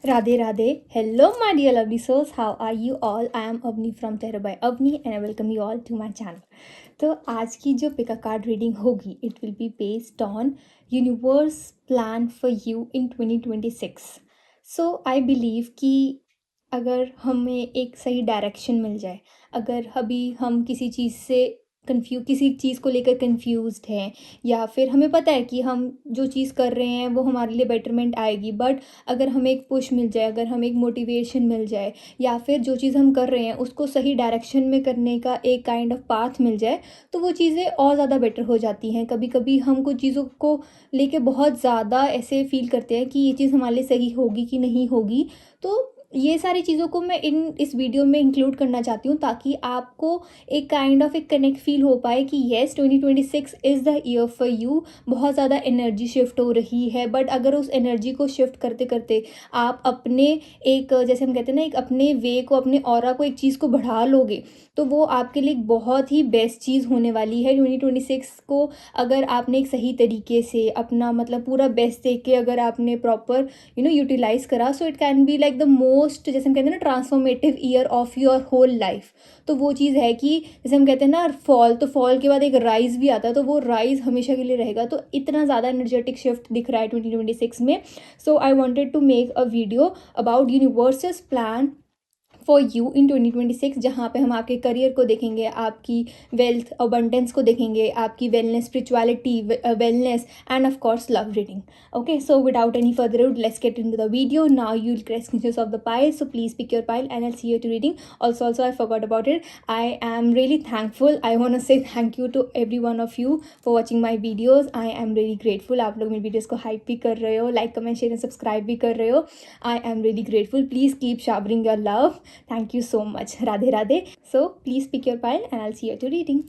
Radhe Radhe. Hello, my dear lovely souls. How are you all? I am Avni from Terror by Avni and I welcome you all to my channel. तो आज की जो पिका card reading होगी it will be based on universe plan for you in 2026. So I believe कि अगर हमें एक सही डायरेक्शन मिल जाए, अगर अभी हम किसी चीज़ को लेकर कंफ्यूज्ड हैं, या फिर हमें पता है कि हम जो चीज़ कर रहे हैं वो हमारे लिए बेटरमेंट आएगी, बट अगर हमें एक पुश मिल जाए, अगर हमें एक मोटिवेशन मिल जाए, या फिर जो चीज़ हम कर रहे हैं उसको सही डायरेक्शन में करने का एक काइंड ऑफ पाथ मिल जाए, तो वो चीज़ें और ज़्यादा बेटर हो जाती हैं. कभी कभी हम कुछ चीज़ों को लेके बहुत ज़्यादा ऐसे फील करते हैं कि ये चीज़ हमारे लिए सही होगी कि नहीं होगी. तो ये सारी चीज़ों को मैं इस वीडियो में इंक्लूड करना चाहती हूँ ताकि आपको एक काइंड ऑफ एक कनेक्ट फील हो पाए कि yes 2026 is the year for you. बहुत ज़्यादा एनर्जी शिफ्ट हो रही है, बट अगर उस एनर्जी को शिफ्ट करते करते आप अपने एक, जैसे हम कहते हैं ना, एक अपने वे को, अपने ऑरा को, एक चीज़ को बढ़ा लोगे, तो वो आपके लिए एक बहुत ही बेस्ट चीज़ होने वाली है. 2026 को अगर आपने एक सही तरीके से अपना मतलब पूरा बेस्ट देख के अगर आपने प्रॉपर यूटिलाइज करा, so it can be like the most, जैसे हम कहते हैं ना, transformative year of your whole life. तो वो चीज़ है कि जैसे हम कहते हैं ना फॉल, तो फॉल के बाद एक राइज भी आता है, तो वो राइज हमेशा के लिए रहेगा. तो इतना ज़्यादा एनर्जेटिक शिफ्ट दिख रहा है 2026 में. So I wanted to make a video about universe's plan for you in 2026, जहाँ पे हम आपके करियर को देखेंगे, आपकी वेल्थ अबंडेंस को देखेंगे, आपकी wellness, spirituality, wellness, end of course love reading. Okay, so without any further ado, let's get into the video. Now you'll get screenshots of the pile, so please pick your pile and I'll see you to reading. Also I forgot about it, I am really thankful. I want to say thank you to every one of you for watching my videos. I am really grateful. आप लोग मेरी videos को hype भी कर रहे हो, like comment share and subscribe भी कर रहे हो. I am really grateful. Please keep showering your love. Thank you so much. Radhe Radhe. So please pick your pile and I'll see you to reading.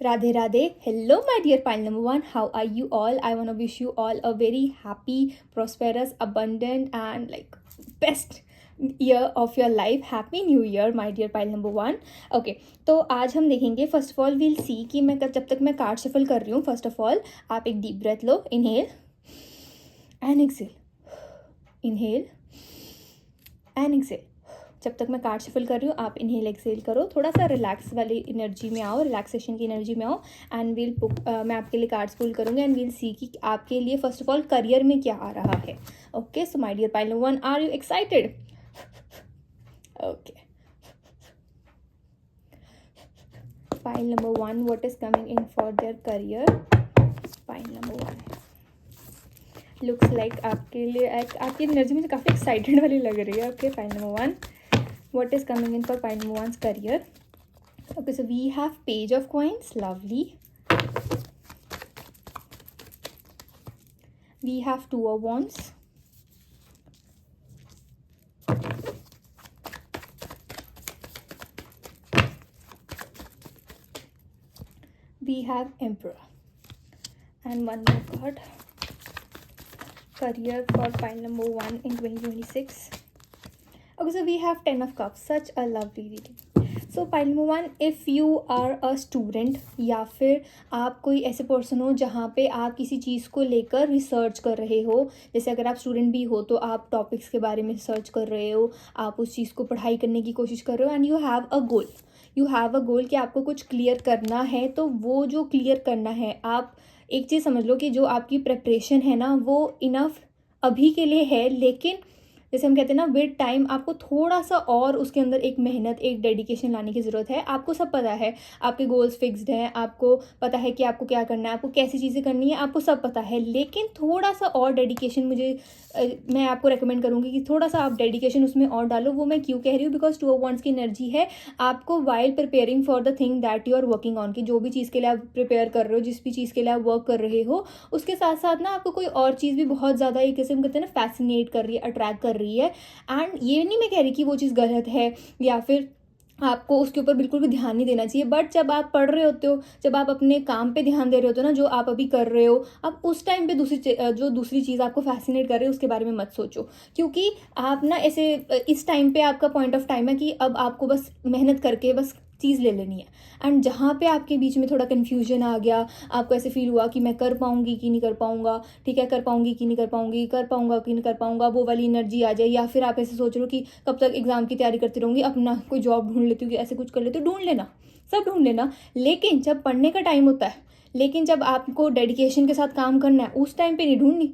Radhe Radhe. Hello, my dear pile number one. How are you all? I want to wish you all a very happy, prosperous, abundant, and like best year of your life. Happy New Year, my dear pile number one. Okay, तो आज हम देखेंगे. First of all we'll सी कि मैं जब तक मैं card shuffle कर रही हूँ, फर्स्ट ऑफ ऑल आप एक डीप ब्रेथ लो. Inhale and exhale, inhale and exhale. जब तक मैं कार्ड शफल कर रही हूँ आप इनहेल एक्सेल करो, थोड़ा सा रिलैक्स वाली एनर्जी में आओ, रिलैक्सेशन की एनर्जी में आओ. एंड मैं आपके लिए कार्ड्स पुल करूँगी एंड वील सी कि आपके लिए फर्स्ट ऑफ ऑल करियर में क्या आ रहा है. Okay, so my dear pile number one, are you excited? Okay, pile number one, what is coming in for their career? Pile number one looks like आपके लिए आपकी एनर्जी मुझे काफ़ी एक्साइटेड वाली लग रही है. Okay, pile number one, what is coming in for pile number one's career? Okay, so we have page of coins, lovely. We have two of wands. We have emperor. And one more card. Career for pile number one in 2026. Okay, so we have 10 of cups. Such a lovely reading. So pile number one, if you are a student, या फिर आप कोई ऐसे person हो जहाँ पे आप किसी चीज़ को लेकर रिसर्च कर रहे हो. जैसे अगर आप स्टूडेंट भी हो तो आप टॉपिक्स के बारे में रिसर्च कर रहे हो, आप उस चीज़ को पढ़ाई करने की कोशिश कर रहे हो, एंड यू हैव अ गोल कि आपको कुछ क्लियर करना है. तो वो जो क्लियर करना है, आप एक चीज़ समझ लो कि जो आपकी प्रेपरेशन है ना, वो इनफ अभी के लिए है, लेकिन जैसे हम कहते हैं ना, विद टाइम आपको थोड़ा सा और उसके अंदर एक मेहनत, एक डेडिकेशन लाने की ज़रूरत है. आपको सब पता है, आपके गोल्स फिक्स्ड हैं, आपको पता है कि आपको क्या करना है, आपको कैसी चीज़ें करनी है, आपको सब पता है, लेकिन थोड़ा सा और डेडिकेशन मैं आपको रेकमेंड करूँगी कि थोड़ा सा आप डेडिकेशन उसमें और डालो. वो मैं क्यों कह रही हूँ? बिकॉज टू ऑफ वांड्स की एनर्जी है. आपको while preparing for the thing that you are working on, कि जो भी चीज़ के लिए आप प्रिपेयर कर रहे हो, जिस भी चीज़ के लिए आप वर्क कर रहे हो, उसके साथ साथ ना आपको कोई और चीज़ भी बहुत ज़्यादा एक किस्म कहते हैं ना फैसिनेट कर रही है, अट्रैक्ट कर रही है. एंड ये नहीं मैं कह रही कि वो चीज़ गलत है या फिर आपको उसके ऊपर बिल्कुल भी ध्यान नहीं देना चाहिए। बट जब आप पढ़ रहे होते हो, जब आप अपने काम पे ध्यान दे रहे होते हो ना, जो आप अभी कर रहे हो, अब उस टाइम पे जो दूसरी चीज़ आपको फैसिनेट कर रही है उसके बारे में मत सोचो। क्योंकि आप ना ऐसे इस टाइम पे आपका पॉइंट ऑफ टाइम है कि अब आपको बस मेहनत करके बस चीज़ ले लेनी है। एंड जहाँ पे आपके बीच में थोड़ा कन्फ्यूजन आ गया, आपको ऐसे फील हुआ कि मैं कर पाऊँगी कि नहीं कर पाऊँगा, ठीक है, कर पाऊँगी कि नहीं कर पाऊँगी, कर पाऊँगा कि नहीं कर पाऊँगा, वो वाली एनर्जी आ जाए, या फिर आप ऐसे सोच रहे हो कि कब तक एग्ज़ाम की तैयारी करती रहूँगी, अपना कोई जॉब ढूंढ लेती हूँ, ऐसे कुछ कर लेती हूँ, ढूंढ लेना, सब ढूंढ लेना। लेकिन जब पढ़ने का टाइम होता है, लेकिन जब आपको डेडिकेशन के साथ काम करना है, उस टाइम पे नहीं ढूंढनी।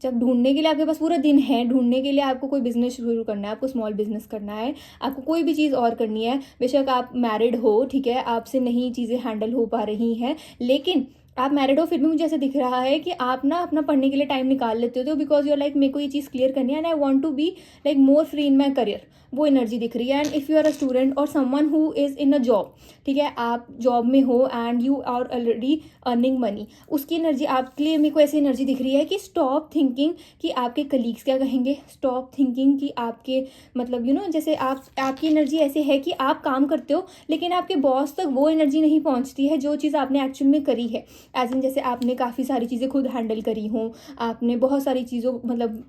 जब ढूंढने के लिए आपके पास पूरा दिन है, ढूंढने के लिए आपको कोई बिजनेस शुरू करना है, आपको स्मॉल बिजनेस करना है, आपको कोई भी चीज़ और करनी है, बेशक आप मैरिड हो, ठीक है, आपसे नहीं चीज़ें हैंडल हो पा रही हैं, लेकिन आप मैरिड हो फिर भी मुझे ऐसे दिख रहा है कि आप ना अपना पढ़ने के लिए टाइम निकाल लेते हो, तो बिकॉज यूर लाइक मेरे को ये चीज़ क्लियर करनी है and I want to be like more free in my career, वो एनर्जी दिख रही है। And if you are a student और someone who is in a job, ठीक है, आप जॉब में हो and you are already earning money, उसकी एनर्जी आपके लिए मेरे को ऐसी एनर्जी दिख रही है कि स्टॉप थिंकिंग कि आपके कलीग्स क्या कहेंगे, स्टॉप थिंकिंग कि आपके मतलब जैसे आपकी एनर्जी ऐसे है कि आप काम करते हो लेकिन आपके बॉस तक वो एनर्जी नहीं पहुंचती है जो चीज़ आपने एक्चुअल में करी है। एज इन जैसे आपने काफ़ी सारी चीज़ें खुद हैंडल करी हों, आपने बहुत सारी चीज़ों मतलब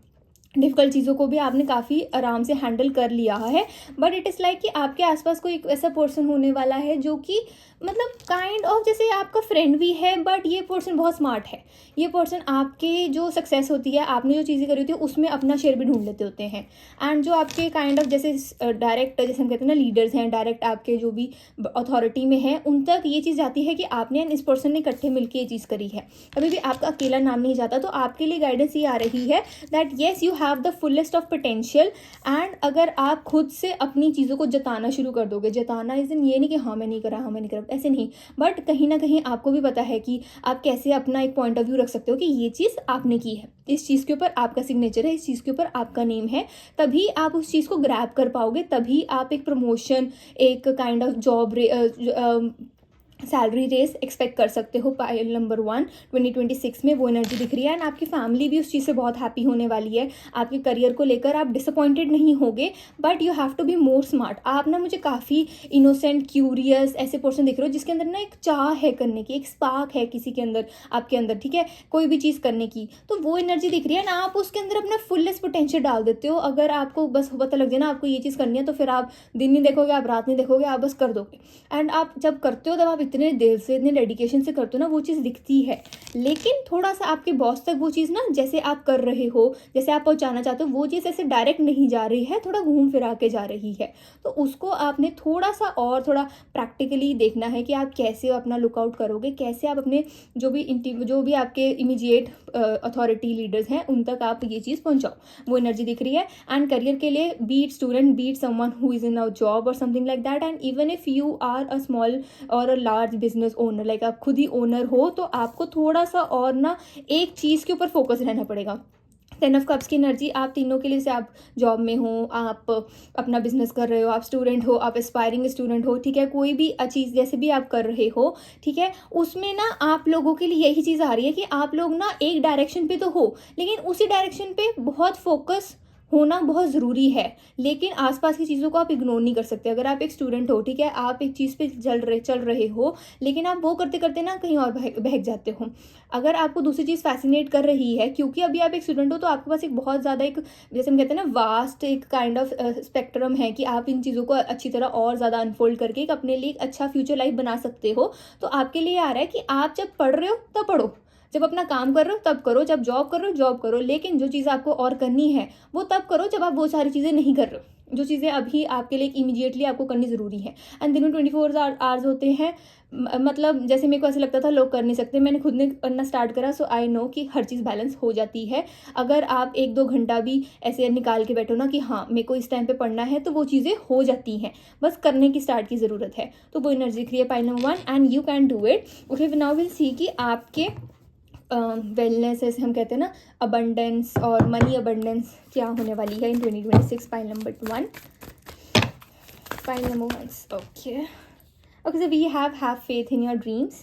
डिफ़िकल्ट चीज़ों को भी आपने काफ़ी आराम से हैंडल कर लिया है। बट इट इज़ लाइक कि आपके आसपास कोई एक ऐसा पर्सन होने वाला है जो कि मतलब काइंड ऑफ जैसे आपका फ्रेंड भी है, बट ये पर्सन बहुत स्मार्ट है। ये पर्सन आपके जो सक्सेस होती है, आपने जो चीज़ें करी होती है, उसमें अपना शेयर भी ढूंढ लेते होते हैं। एंड जो आपके काइंड ऑफ जैसे डायरेक्ट जैसे हम कहते हैं ना लीडर्स हैं, डायरेक्ट आपके जो भी अथॉरिटी में हैं, उन तक ये चीज़ जाती है कि आपने इस पर्सन ने इकट्ठे मिलकर ये चीज़ करी है। कभी भी आपका अकेला नाम नहीं जाता। तो आपके लिए गाइडेंस ये आ रही है that yes you have the fullest of potential. And अगर आप खुद से अपनी चीज़ों को जताना शुरू कर दोगे, जताना इज इन ये नहीं कि हाँ मैं नहीं करा, हाँ मैं नहीं करा, ऐसे नहीं, बट कहीं ना कहीं आपको भी पता है कि आप कैसे अपना एक पॉइंट ऑफ व्यू रख सकते हो कि ये चीज़ आपने की है, इस चीज़ के ऊपर आपका सिग्नेचर है, इस चीज़ के ऊपर आपका नेम है, तभी आप उस चीज़ को ग्रैब कर पाओगे, तभी आप एक प्रमोशन, एक kind of job salary raise expect कर सकते हो। पाइल नंबर 1 2026 में वो एनर्जी दिख रही है। एंड आपकी फैमिली भी उस चीज़ से बहुत हैप्पी होने वाली है। आपके करियर को लेकर आप डिसअपॉइंटेड नहीं होगे, but you have to be more smart. आप ना मुझे काफ़ी इनोसेंट क्यूरियस ऐसे पर्सन दिख रहे हो जिसके अंदर ना एक चाह है करने की, एक स्पार्क है किसी के अंदर, आपके अंदर, ठीक है, कोई भी चीज़ करने की, तो वो एनर्जी दिख रही है ना। आप उसके अंदर अपना फुलेस्ट पोटेंशियल डाल देते हो। अगर आपको बस पता लग जाए ना आपको ये चीज़ करनी है, तो फिर आप दिन नहीं देखोगे, आप रात नहीं देखोगे, आप बस कर दोगे। एंड आप जब करते हो तब आप इतने दिल से, इतने डेडिकेशन से करते हो ना, वो चीज़ दिखती है। लेकिन थोड़ा सा आपके बॉस तक वो चीज़ ना, जैसे आप कर रहे हो, जैसे आप पहुंचाना चाहते हो, वो चीज़ ऐसे डायरेक्ट नहीं जा रही है, थोड़ा घूम फिरा के जा रही है। तो उसको आपने थोड़ा सा और थोड़ा प्रैक्टिकली देखना है कि आप कैसे अपना लुकआउट करोगे, कैसे आप अपने जो भी आपके इमीडिएट अथॉरिटी लीडर्स हैं उन तक आप ये चीज़ पहुंचाओ। वो एनर्जी दिख रही है। एंड करियर के लिए be it student, be it someone who is in a job और something like that. And even if you are a small और a large business owner, like आप खुद ही ओनर हो, तो आपको थोड़ा सा और ना एक चीज़ के ऊपर फोकस रहना पड़ेगा। 10 ऑफ कप्स की एनर्जी आप तीनों के लिए, जैसे आप जॉब में हो, आप अपना बिजनेस कर रहे हो, आप स्टूडेंट हो, आप एस्पायरिंग स्टूडेंट हो, ठीक है, कोई भी चीज़ जैसे भी आप कर रहे हो, ठीक है, उसमें ना आप लोगों के लिए यही चीज़ आ रही है कि आप लोग ना एक डायरेक्शन पे तो हो, लेकिन उसी डायरेक्शन पे बहुत फोकस होना बहुत ज़रूरी है। लेकिन आसपास की चीज़ों को आप इग्नोर नहीं कर सकते। अगर आप एक स्टूडेंट हो, ठीक है, आप एक चीज़ पे चल रहे हो, लेकिन आप वो करते करते ना कहीं और बहक जाते हो। अगर आपको दूसरी चीज़ फैसिनेट कर रही है, क्योंकि अभी आप एक स्टूडेंट हो, तो आपके पास एक बहुत ज़्यादा एक, जैसे हम कहते हैं ना, वास्ट एक काइंड ऑफ स्पेक्ट्रम है कि आप इन चीज़ों को अच्छी तरह और ज़्यादा अनफोल्ड करके एक अपने लिए एक अच्छा फ्यूचर लाइफ बना सकते हो। तो आपके लिए आ रहा है कि आप जब पढ़ रहे हो तब पढ़ो, जब अपना काम कर रहे हो तब करो, जब जॉब कर रहे हो जॉब करो, लेकिन जो चीज़ आपको और करनी है वो तब करो जब आप वो सारी चीज़ें नहीं कर रहे हो, जो चीज़ें अभी आपके लिए इमीडिएटली आपको करनी ज़रूरी है। एंड दिन में 24 आवर्स होते हैं। मतलब जैसे मेरे को ऐसे लगता था लोग कर नहीं सकते, मैंने खुद ने करना स्टार्ट करा, सो आई नो कि हर चीज़ बैलेंस हो जाती है। अगर आप 1-2 घंटा भी ऐसे निकाल के बैठो ना कि हाँ मेरे को इस टाइम पे पढ़ना है, तो वो चीज़ें हो जाती हैं, बस करने की स्टार्ट की ज़रूरत है। तो वो energy create pi number 1 and you can do it. Okay, now will see कि आपके वेलनेस, ऐसे हम कहते हैं ना, अबंडेंस और मनी अबंडेंस क्या होने वाली है in 2026। Pile number 1, pile number 1, okay okay, so we have faith in your dreams,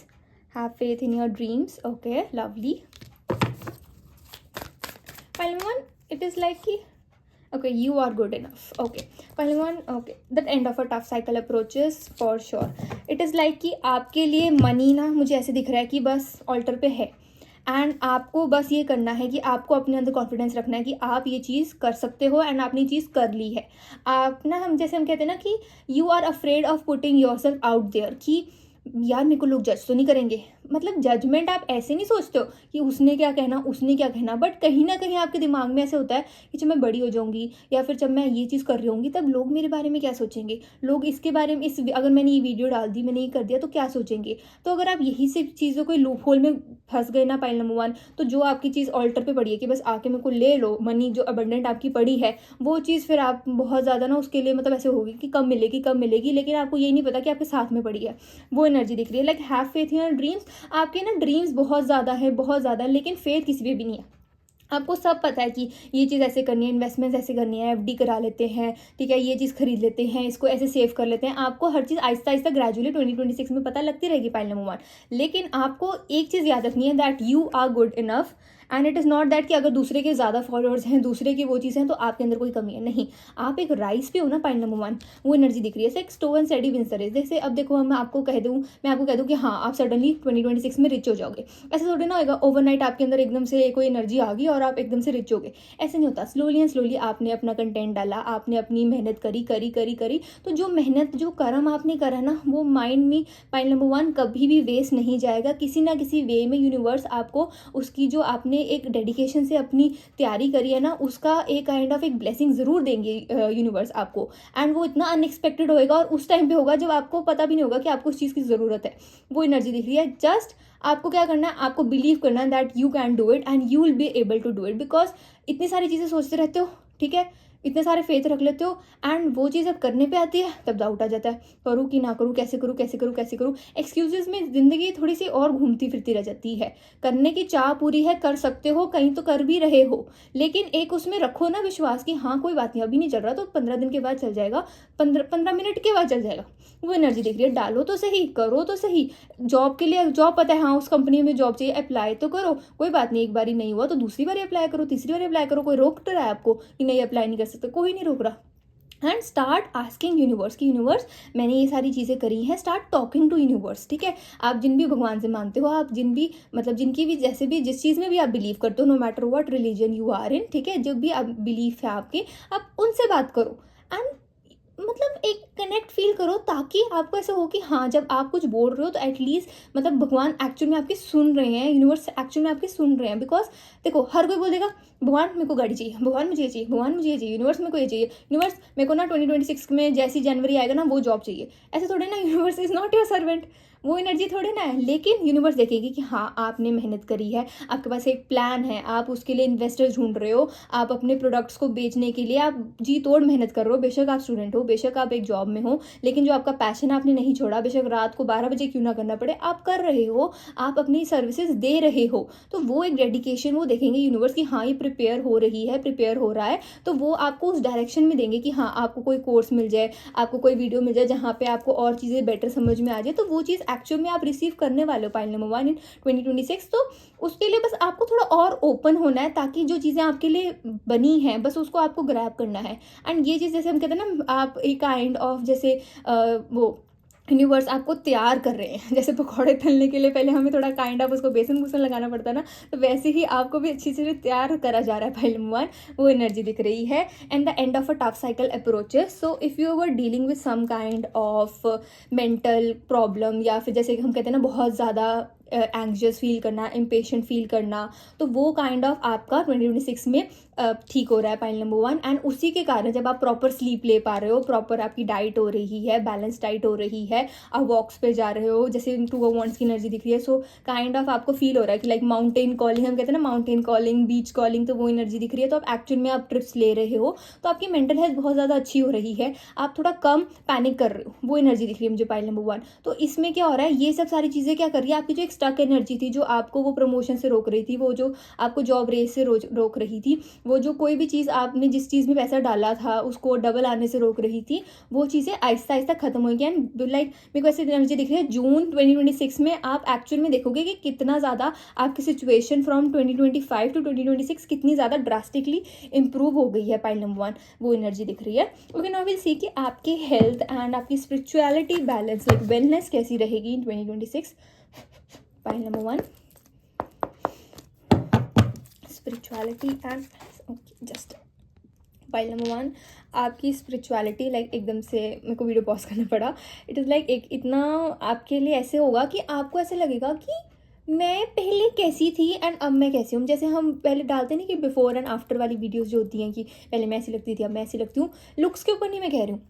have faith in your dreams, okay, lovely. Pile number 1, it is like कि Okay, you are good enough. Okay, पहले one, okay, the end of a tough cycle approaches for sure. It is like कि आपके लिए money ना मुझे ऐसे दिख रहा है कि बस ऑल्टर पे है, एंड आपको बस ये करना है कि आपको अपने अंदर कॉन्फिडेंस रखना है कि आप ये चीज़ कर सकते हो, एंड आपने ये चीज़ कर ली है। आप ना, हम जैसे हम कहते हैं ना कि you are afraid of putting yourself out there, कि यार मेरे को लोग जज तो नहीं करेंगे। मतलब जजमेंट आप ऐसे नहीं सोचते हो कि उसने क्या कहना, उसने क्या कहना, बट कहीं ना कहीं आपके दिमाग में ऐसे होता है कि जब मैं बड़ी हो जाऊंगी या फिर जब मैं ये चीज़ कर रही होंगी तब लोग मेरे बारे में क्या सोचेंगे, लोग इसके बारे में, इस अगर मैंने ये वीडियो डाल दी, मैंने ये कर दिया तो क्या सोचेंगे। तो अगर आप यही से चीज़ों को लूप होल में फंस गए ना, पाइल नंबर 1, तो जो आपकी चीज़ ऑल्टर पे पड़ी है कि बस आके मेरे को ले लो, मनी जो अबंडेंट आपकी पड़ी है, वो चीज़ फिर आप बहुत ज़्यादा ना उसके लिए मतलब ऐसे होगी कि कब मिलेगी कब मिलेगी, लेकिन आपको ये नहीं पता कि आपके साथ में पड़ी है। वो एनर्जी दिख रही है। Like have faith in your dreams. आपके ना ड्रीम्स बहुत ज़्यादा है, बहुत ज़्यादा, लेकिन फेथ किसी पे भी नहीं है। आपको सब पता है कि ये चीज़ ऐसे करनी है, इन्वेस्टमेंट्स ऐसे करनी है, एफडी करा लेते हैं, ठीक है, ये चीज़ खरीद लेते हैं, इसको ऐसे सेव कर लेते हैं। आपको हर चीज़ आहिस्ता आहिस्ता ग्रेजुअली 2026 में पता लगती रहेगी, पाइल नंबर 1। लेकिन आपको एक चीज़ याद रखनी है, that you are good enough, and it is not that कि अगर दूसरे के ज़्यादा फॉलोअर्स हैं, दूसरे की वो चीज़ हैं, तो आपके अंदर कोई कमी है, नहीं। आप एक राइस पे हो ना, पाइल नंबर 1, वो एनर्जी दिख रही है। एक slow and steady wins the race. जैसे अब देखो, मैं आपको कह दूँ कि हाँ आप सडनली 2026 में रिच हो जाओगे, ऐसा थोड़ी ना होगा ओवरनाइट आपके अंदर एकदम से कोई एनर्जी आ गई और आप एकदम से रिच हो गए। ऐसे नहीं होता। स्लोली एंड स्लोली आपने अपना कंटेंट डाला, आपने अपनी मेहनत करी करी करी करी, तो जो मेहनत, जो कर्म आपने करा ना, वो माइंड में, पाइल नंबर 1, कभी भी वेस्ट नहीं जाएगा। किसी ना किसी वे में यूनिवर्स आपको उसकी, जो आपने एक डेडिकेशन से अपनी तैयारी करी है ना, उसका एक काइंड ऑफ एक ब्लेसिंग ज़रूर देंगे यूनिवर्स आपको। एंड वो इतना अनएक्सपेक्टेड होएगा और उस टाइम पे होगा जब आपको पता भी नहीं होगा कि आपको उस चीज़ की ज़रूरत है। वो एनर्जी दिख रही है। जस्ट आपको क्या करना है, आपको बिलीव करना है that you can do it and you will be able to do it, because इतनी सारी चीज़ें सोचते रहते हो, ठीक है, इतने सारे फेथ रख लेते हो, एंड वो चीज़ जब करने पे आती है तब डाउट आ जाता है, करूँ कि ना करूँ, कैसे करूँ कैसे करूँ कैसे करूँ। एक्सक्यूजेस में ज़िंदगी थोड़ी सी और घूमती फिरती रह जाती है। करने की चाह पूरी है, कर सकते हो, कहीं तो कर भी रहे हो, लेकिन एक उसमें रखो ना विश्वास कि हाँ कोई बात नहीं, अभी नहीं चल रहा तो 15 दिन के बाद चल जाएगा, 15 मिनट के बाद चल जाएगा। वो एनर्जी दिख रही है। डालो तो सही, करो तो सही। जॉब के लिए जॉब पता है, हाँ उस कंपनी में जॉब चाहिए, अप्लाई तो करो, कोई बात नहीं, एक बारी नहीं हुआ तो दूसरी बारी अप्लाई करो, तीसरी बारी अप्लाई करो। कोई रोक तो रहा है आपको कि नहीं अप्लाई नहीं कर सकते? कोई नहीं रोक रहा। एंड स्टार्ट आस्किंग यूनिवर्स कि यूनिवर्स मैंने ये सारी चीज़ें करी हैं। स्टार्ट टॉकिंग टू यूनिवर्स, ठीक है। आप जिन भी भगवान से मानते हो, आप जिन भी मतलब जिनकी भी जैसे भी जिस चीज़ में भी आप बिलीव करते हो, no matter what religion you are in, ठीक है, जो भी आप बिलीफ है आपके, आप उनसे बात करो एंड मतलब एक कनेक्ट फील करो, ताकि आपको ऐसा हो कि हाँ जब आप कुछ बोल रहे हो तो एटलीस्ट मतलब भगवान एक्चुअल में आपकी सुन रहे हैं, यूनिवर्स एक्चुअल में आपकी सुन रहे हैं। बिकॉज देखो, हर कोई बोल देगा भगवान मेरे को गाड़ी चाहिए, भगवान मुझे ये चाहिए, भगवान मुझे ये चाहिए, यूनिवर्स मेरे को ये चाहिए, यूनिवर्स मेरे को ना 2026 में जैसी जनवरी आएगा ना वो जॉब चाहिए। ऐसे थोड़े ना, universe is not your servant, वो एनर्जी थोड़े ना है। लेकिन यूनिवर्स देखेगी कि हाँ आपने मेहनत करी है, आपके पास एक प्लान है, आप उसके लिए इन्वेस्टर्स ढूंढ रहे हो, आप अपने प्रोडक्ट्स को बेचने के लिए आप जी तोड़ मेहनत कर रहे हो। बेशक आप स्टूडेंट हो, बेशक आप एक जॉब में हो, लेकिन जो आपका पैशन है आपने नहीं छोड़ा। बेशक रात को 12 बजे क्यों ना करना पड़े, आप कर रहे हो, आप अपनी सर्विसेज दे रहे हो। तो वो एक डेडिकेशन वो देखेंगे यूनिवर्स कि हाँ ये प्रिपेयर हो रही है, प्रिपेयर हो रहा है, तो वो आपको उस डायरेक्शन में देंगे कि हाँ आपको कोई कोर्स मिल जाए, आपको कोई वीडियो मिल जाए जहाँ पे आपको और चीज़ें बेटर समझ में आ जाए। तो वो चीज़ एक्चुअल में आप रिसीव करने वाले हो, पाइल नंबर 1 इन 2026। तो उसके लिए बस आपको थोड़ा और ओपन होना है, ताकि जो चीज़ें आपके लिए बनी हैं बस उसको आपको ग्रैब करना है। एंड ये चीज़ जैसे हम कहते हैं ना, आप एक काइंड ऑफ जैसे वो यूनिवर्स आपको तैयार कर रहे हैं। जैसे पकौड़े तलने के लिए पहले हमें थोड़ा काइंड ऑफ उसको बेसन वूसन लगाना पड़ता है ना, तो वैसे ही आपको भी अच्छी से तैयार करा जा रहा है, पाइल नंबर 1। वो एनर्जी दिख रही है। And the end of a tough cycle approaches. So if you were dealing with some kind of mental problem, या फिर जैसे हम कहते हैं ना बहुत ज़्यादा एंग्जियस फील करना, इम्पेशेंट फील करना, तो वो काइंड ऑफ आपका 2026 में ठीक हो रहा है, पाइल नंबर 1। एंड उसी के कारण जब आप प्रॉपर स्लीप ले पा रहे हो, प्रॉपर आपकी डाइट हो रही है, बैलेंस डाइट हो रही है, आप वॉक्स पे जा रहे हो, जैसे 2 ऑफ वांड्स की एनर्जी दिख रही है। सो काइंड ऑफ आपको फील हो रहा है कि लाइक माउंटेन कॉलिंग, हम कहते हैं ना माउंटेन कॉलिंग, बीच कॉलिंग, तो वो एनर्जी दिख रही है। तो आप एक्चुअल में आप ट्रिप्स ले रहे हो, तो आपकी मेंटल हेल्थ बहुत ज़्यादा अच्छी हो रही है, आप थोड़ा कम पैनिक कर रहे हो, वो एनर्जी दिख रही है मुझे, पाइल नंबर 1। तो इसमें क्या हो रहा है, ये सब सारी चीज़ें क्या कर रही है, आपकी जो एक स्टक एनर्जी थी जो आपको वो प्रमोशन से रोक रही थी, वो जो आपको जॉब रेस से रोक रही थी, वो जो कोई भी चीज़ आपने जिस चीज़ में पैसा डाला था उसको डबल आने से रोक रही थी, वो चीज़ें आहिस्ता आहिस्ता खत्म होगी। एंड लाइक मेरे को ऐसी एनर्जी दिख रही है जून 2026 में आप एक्चुअल में देखोगे कि कितना ज़्यादा आपकी सिचुएशन फ्रॉम 2025 टू 2026 कितनी ज़्यादा ड्रास्टिकली इंप्रूव हो गई है। पाइल नंबर 1 वो एनर्जी दिख रही है। ओके, नाउ विल सी कि आपके हेल्थ एंड आपकी स्पिरिचुअलिटी बैलेंस लाइक वेलनेस कैसी रहेगी इन 2026। Pile number 1 spirituality and okay just pile number 1 आपकी स्पिरिचुअलिटी लाइक एकदम से मेरे को वीडियो पॉज करना पड़ा। इट इज़ लाइक एक इतना आपके लिए ऐसे होगा कि आपको ऐसे लगेगा कि मैं पहले कैसी थी एंड अब मैं कैसी हूँ। जैसे हम पहले डालते नहीं कि बिफोर एंड आफ्टर वाली वीडियोस जो होती हैं कि पहले मैं ऐसी लगती थी अब मैं ऐसी लगती हूँ, लुक्स के ऊपर नहीं मैं कह रही हूँ,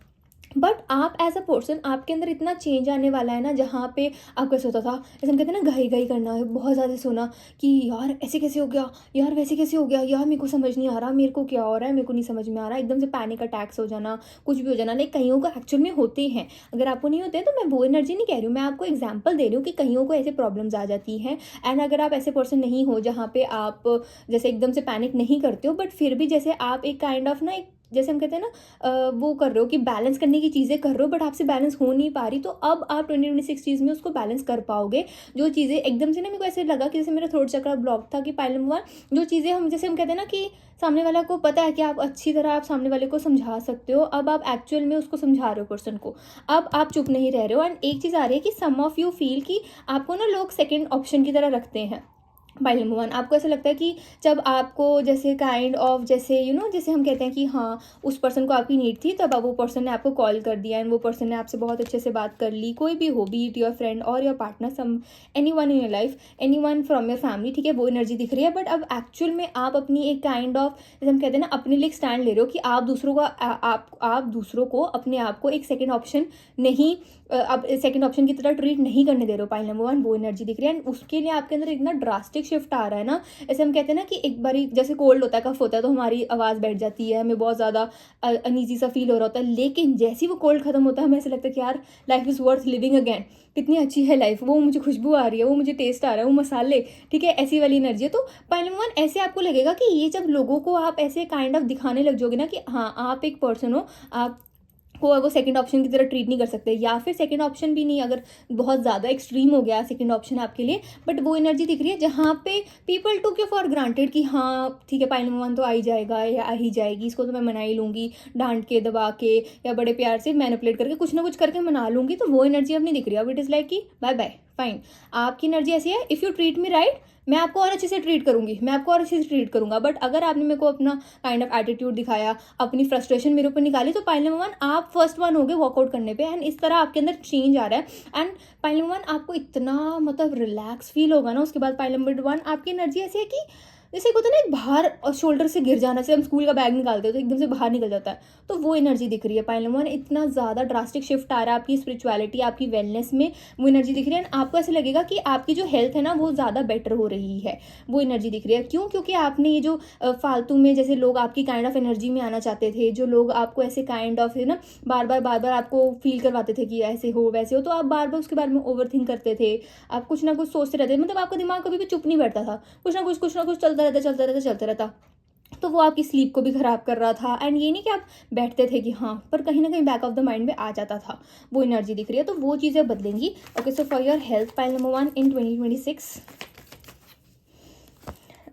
बट आप एज अ पर्सन आपके अंदर इतना चेंज आने वाला है ना, जहाँ पे आप कैसे होता था, जैसे हम कहते हैं ना घाई घाई करना है, बहुत ज़्यादा सोना कि यार ऐसे कैसे हो गया, यार वैसे कैसे हो गया, यार मेरे को समझ नहीं आ रहा मेरे को क्या हो रहा है, मेरे को नहीं समझ में आ रहा, एकदम से पैनिक अटैक्स हो जाना, कुछ भी हो जाना। लाइक कईयों को एक्चुअल में होते हैं, अगर आपको नहीं होते हैं तो मैं वो एनर्जी नहीं कह रही हूँ, मैं आपको एग्जाम्पल दे रही हूँ कि कईयों को ऐसे प्रॉब्लम्स आ जाती हैं। एंड अगर आप ऐसे पर्सन नहीं हो जहाँ पे आप जैसे एकदम से पैनिक नहीं करते हो, बट फिर भी जैसे आप एक काइंड ऑफ ना एक जैसे हम कहते हैं ना वो कर रहे हो कि बैलेंस करने की चीज़ें कर रहे हो, बट आपसे बैलेंस हो नहीं पा रही, तो अब आप 2026 चीज़ में उसको बैलेंस कर पाओगे। जो चीज़ें एकदम से ना मेरे को ऐसे लगा कि जैसे मेरा थ्रोट चक्र ब्लॉक था कि पाइल नंबर 1 जो चीज़ें हम जैसे हम कहते हैं ना कि सामने वाला को पता है कि आप अच्छी तरह आप सामने वाले को समझा सकते हो, अब आप एक्चुअल में उसको समझा रहे हो पर्सन को, अब आप चुप नहीं रह रहे हो। एंड एक चीज़ आ रही है कि सम ऑफ यू फील कि आपको ना लोग सेकेंड ऑप्शन की तरह रखते हैं। पाइल नंबर 1 आपको ऐसा लगता है कि जब आपको जैसे काइंड ऑफ जैसे जैसे हम कहते हैं कि हाँ उस पर्सन को आपकी नीड थी, तब अब वो पर्सन ने आपको कॉल कर दिया एंड वो पर्सन ने आपसे बहुत अच्छे से बात कर ली, कोई भी हो, बी इट योर फ्रेंड और your partner, some anyone in your life, anyone from your family, ठीक है, वो एनर्जी दिख रही है। बट अब एक्चुअल में आप अपनी एक काइंड ऑफ जैसे हम कहते हैं ना अपने लिए स्टैंड ले रहे हो कि आप दूसरों का आप दूसरों को अपने आप को एक सेकेंड ऑप्शन नहीं अब सेकंड ऑप्शन की तरह ट्रीट नहीं करने दे रहे हो। पाइल नंबर 1 वो एनर्जी दिख रही है एंड उसके लिए आपके अंदर इतना ड्रास्टिक शिफ्ट आ रहा है ना, ऐसे हम कहते हैं ना कि एक बारी जैसे कोल्ड होता है, कफ होता है, तो हमारी आवाज़ बैठ जाती है, हमें बहुत ज़्यादा अनईजी सा फील हो रहा होता है, लेकिन जैसे ही वो कोल्ड खत्म होता है हमें ऐसा लगता है कि यार life is worth living again, कितनी अच्छी है लाइफ, वो मुझे खुशबू आ रही है, वो मुझे टेस्ट आ रहा है, वो मसाले, ठीक है, ऐसी वाली एनर्जी है। तो पाइल नंबर 1 ऐसे आपको लगेगा कि ये जब लोगों को आप ऐसे काइंड ऑफ दिखाने लग जाओगे ना कि हाँ आप एक पर्सन हो, आप को वो सेकंड ऑप्शन की तरह ट्रीट नहीं कर सकते, या फिर सेकंड ऑप्शन भी नहीं, अगर बहुत ज़्यादा एक्सट्रीम हो गया सेकंड ऑप्शन आपके लिए, बट वो एनर्जी दिख रही है जहाँ पे people took you for granted कि हाँ ठीक है पाइल नंबर 1 तो आ ही जाएगा या आ ही जाएगी, इसको तो मैं मना ही लूँगी, डांट के दबा के या बड़े प्यार से मैनिपुलेट करके कुछ ना कुछ करके मना लूँगी, तो वो एनर्जी अब नहीं दिख रही। अब इट इज़ लाइक कि बाय बाय फाइन, आपकी एनर्जी ऐसी है, if you treat me right मैं आपको और अच्छे से ट्रीट करूंगी, मैं आपको और अच्छे से ट्रीट करूंगा, बट अगर आपने मेरे को अपना काइंड ऑफ एटीट्यूड दिखाया, अपनी फ्रस्ट्रेशन मेरे ऊपर निकाली, तो पाइल नंबर 1 आप फर्स्ट वन हो गए वॉकआउट करने पे। एंड इस तरह आपके अंदर चेंज आ रहा है एंड पाइल नंबर 1 आपको इतना मतलब रिलैक्स फील होगा ना। उसके बाद पाइल नंबर 1 आपकी एनर्जी ऐसी है कि जैसे एक होता है ना एक बाहर शोल्डर से गिर जाना, से हम स्कूल का बैग निकालते हो तो एकदम से बाहर निकल जाता है, तो वो एनर्जी दिख रही है। पाइल नंबर 1 इतना ज़्यादा ड्रास्टिक शिफ्ट आ रहा है आपकी स्पिरिचुअलिटी आपकी वेलनेस में, वो एनर्जी दिख रही है। एंड आपको ऐसा लगेगा कि आपकी जो हेल्थ है ना वो ज़्यादा बेटर हो रही है, वो एनर्जी दिख रही है। क्यों? क्योंकि आपने ये जो फालतू में जैसे लोग आपकी काइंड ऑफ एनर्जी में आना चाहते थे, जो लोग आपको ऐसे काइंड ऑफ है ना बार बार आपको फील करवाते थे कि ऐसे हो वैसे हो, तो आप बार बार उसके बारे में ओवर थिंक करते थे, आप कुछ ना कुछ सोचते रहते थे, मतलब आपका दिमाग कभी भी चुप नहीं बैठता था, कुछ ना कुछ चलता रहता, तो वो आपकी स्लीप को भी ख़राब कर रहा था। एंड ये नहीं कि आप बैठते थे कि हाँ, पर कहीं ना कहीं बैक ऑफ द माइंड में आ जाता था, वो एनर्जी दिख रही है, तो वो चीज़ें बदलेंगी। Okay, so for your health pile number 1 in 2026।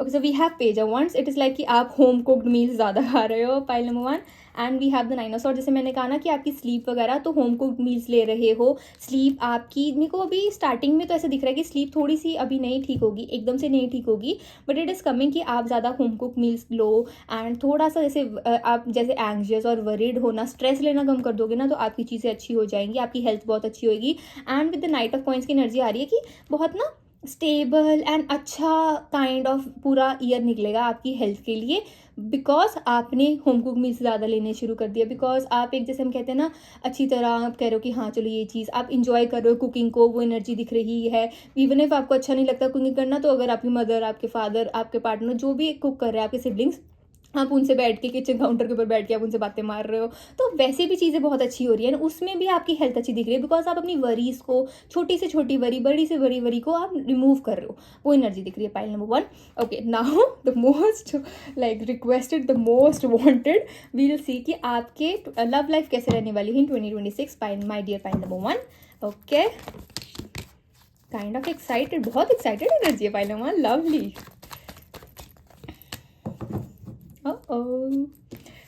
Okay, so we have page wands, it is like कि आप होम कुक्ड मील्स ज़्यादा खा रहे हो, pile number 1। And we have the 9 of swords, जैसे मैंने कहा ना कि आपकी स्लीप वगैरह, तो होम कुक्ड मील्स ले रहे हो, स्लीप आपकी मेरे को अभी स्टार्टिंग में तो ऐसा दिख रहा है कि स्लीप थोड़ी सी अभी नहीं ठीक होगी, एकदम से नहीं ठीक होगी, बट इट इज़ कमिंग कि आप ज़्यादा home cook meals low. And थोड़ा सा जैसे आप जैसे एंग्जियस और वरीड होना, स्ट्रेस लेना कम कर दोगे ना, तो आपकी चीज़ें अच्छी हो जाएंगी, आपकी हेल्थ बहुत अच्छी होगी। And with the night of coins की एनर्जी आ रही है कि बहुत ना स्टेबल एंड अच्छा काइंड ऑफ पूरा ईयर निकलेगा आपकी हेल्थ के लिए, बिकॉज आपने होम कुक मील्स ज़्यादा लेने शुरू कर दिया, बिकॉज आप एक जैसे हम कहते हैं ना अच्छी तरह आप कह रहे हो कि हाँ चलो ये चीज़ आप इंजॉय कर रहे हो कुकिंग को, वो एनर्जी दिख रही है। इवन इफ आपको अच्छा नहीं लगता कुकिंग करना, तो अगर आपकी मदर, आपके फादर, आपके पार्टनर जो भी कुक कर रहे हैं, आपके सिबलिंग्स, आप उनसे बैठ के किचन काउंटर के ऊपर बैठ के आप उनसे बातें मार रहे हो, तो वैसे भी चीज़ें बहुत अच्छी हो रही है, उसमें भी आपकी हेल्थ अच्छी दिख रही है, बिकॉज आप अपनी वरीज को, छोटी से छोटी वरी, बड़ी से बड़ी वरी को आप रिमूव कर रहे हो, वो एनर्जी दिख रही है, pile number 1. Okay, now the most like requested, the most wanted, we will see कि आपके लव लाइफ कैसे रहने वाली है in 2026, pile my dear pile number 1. Okay, kind of excited, बहुत एक्साइटेड एनर्जी है pile number 1, lovely.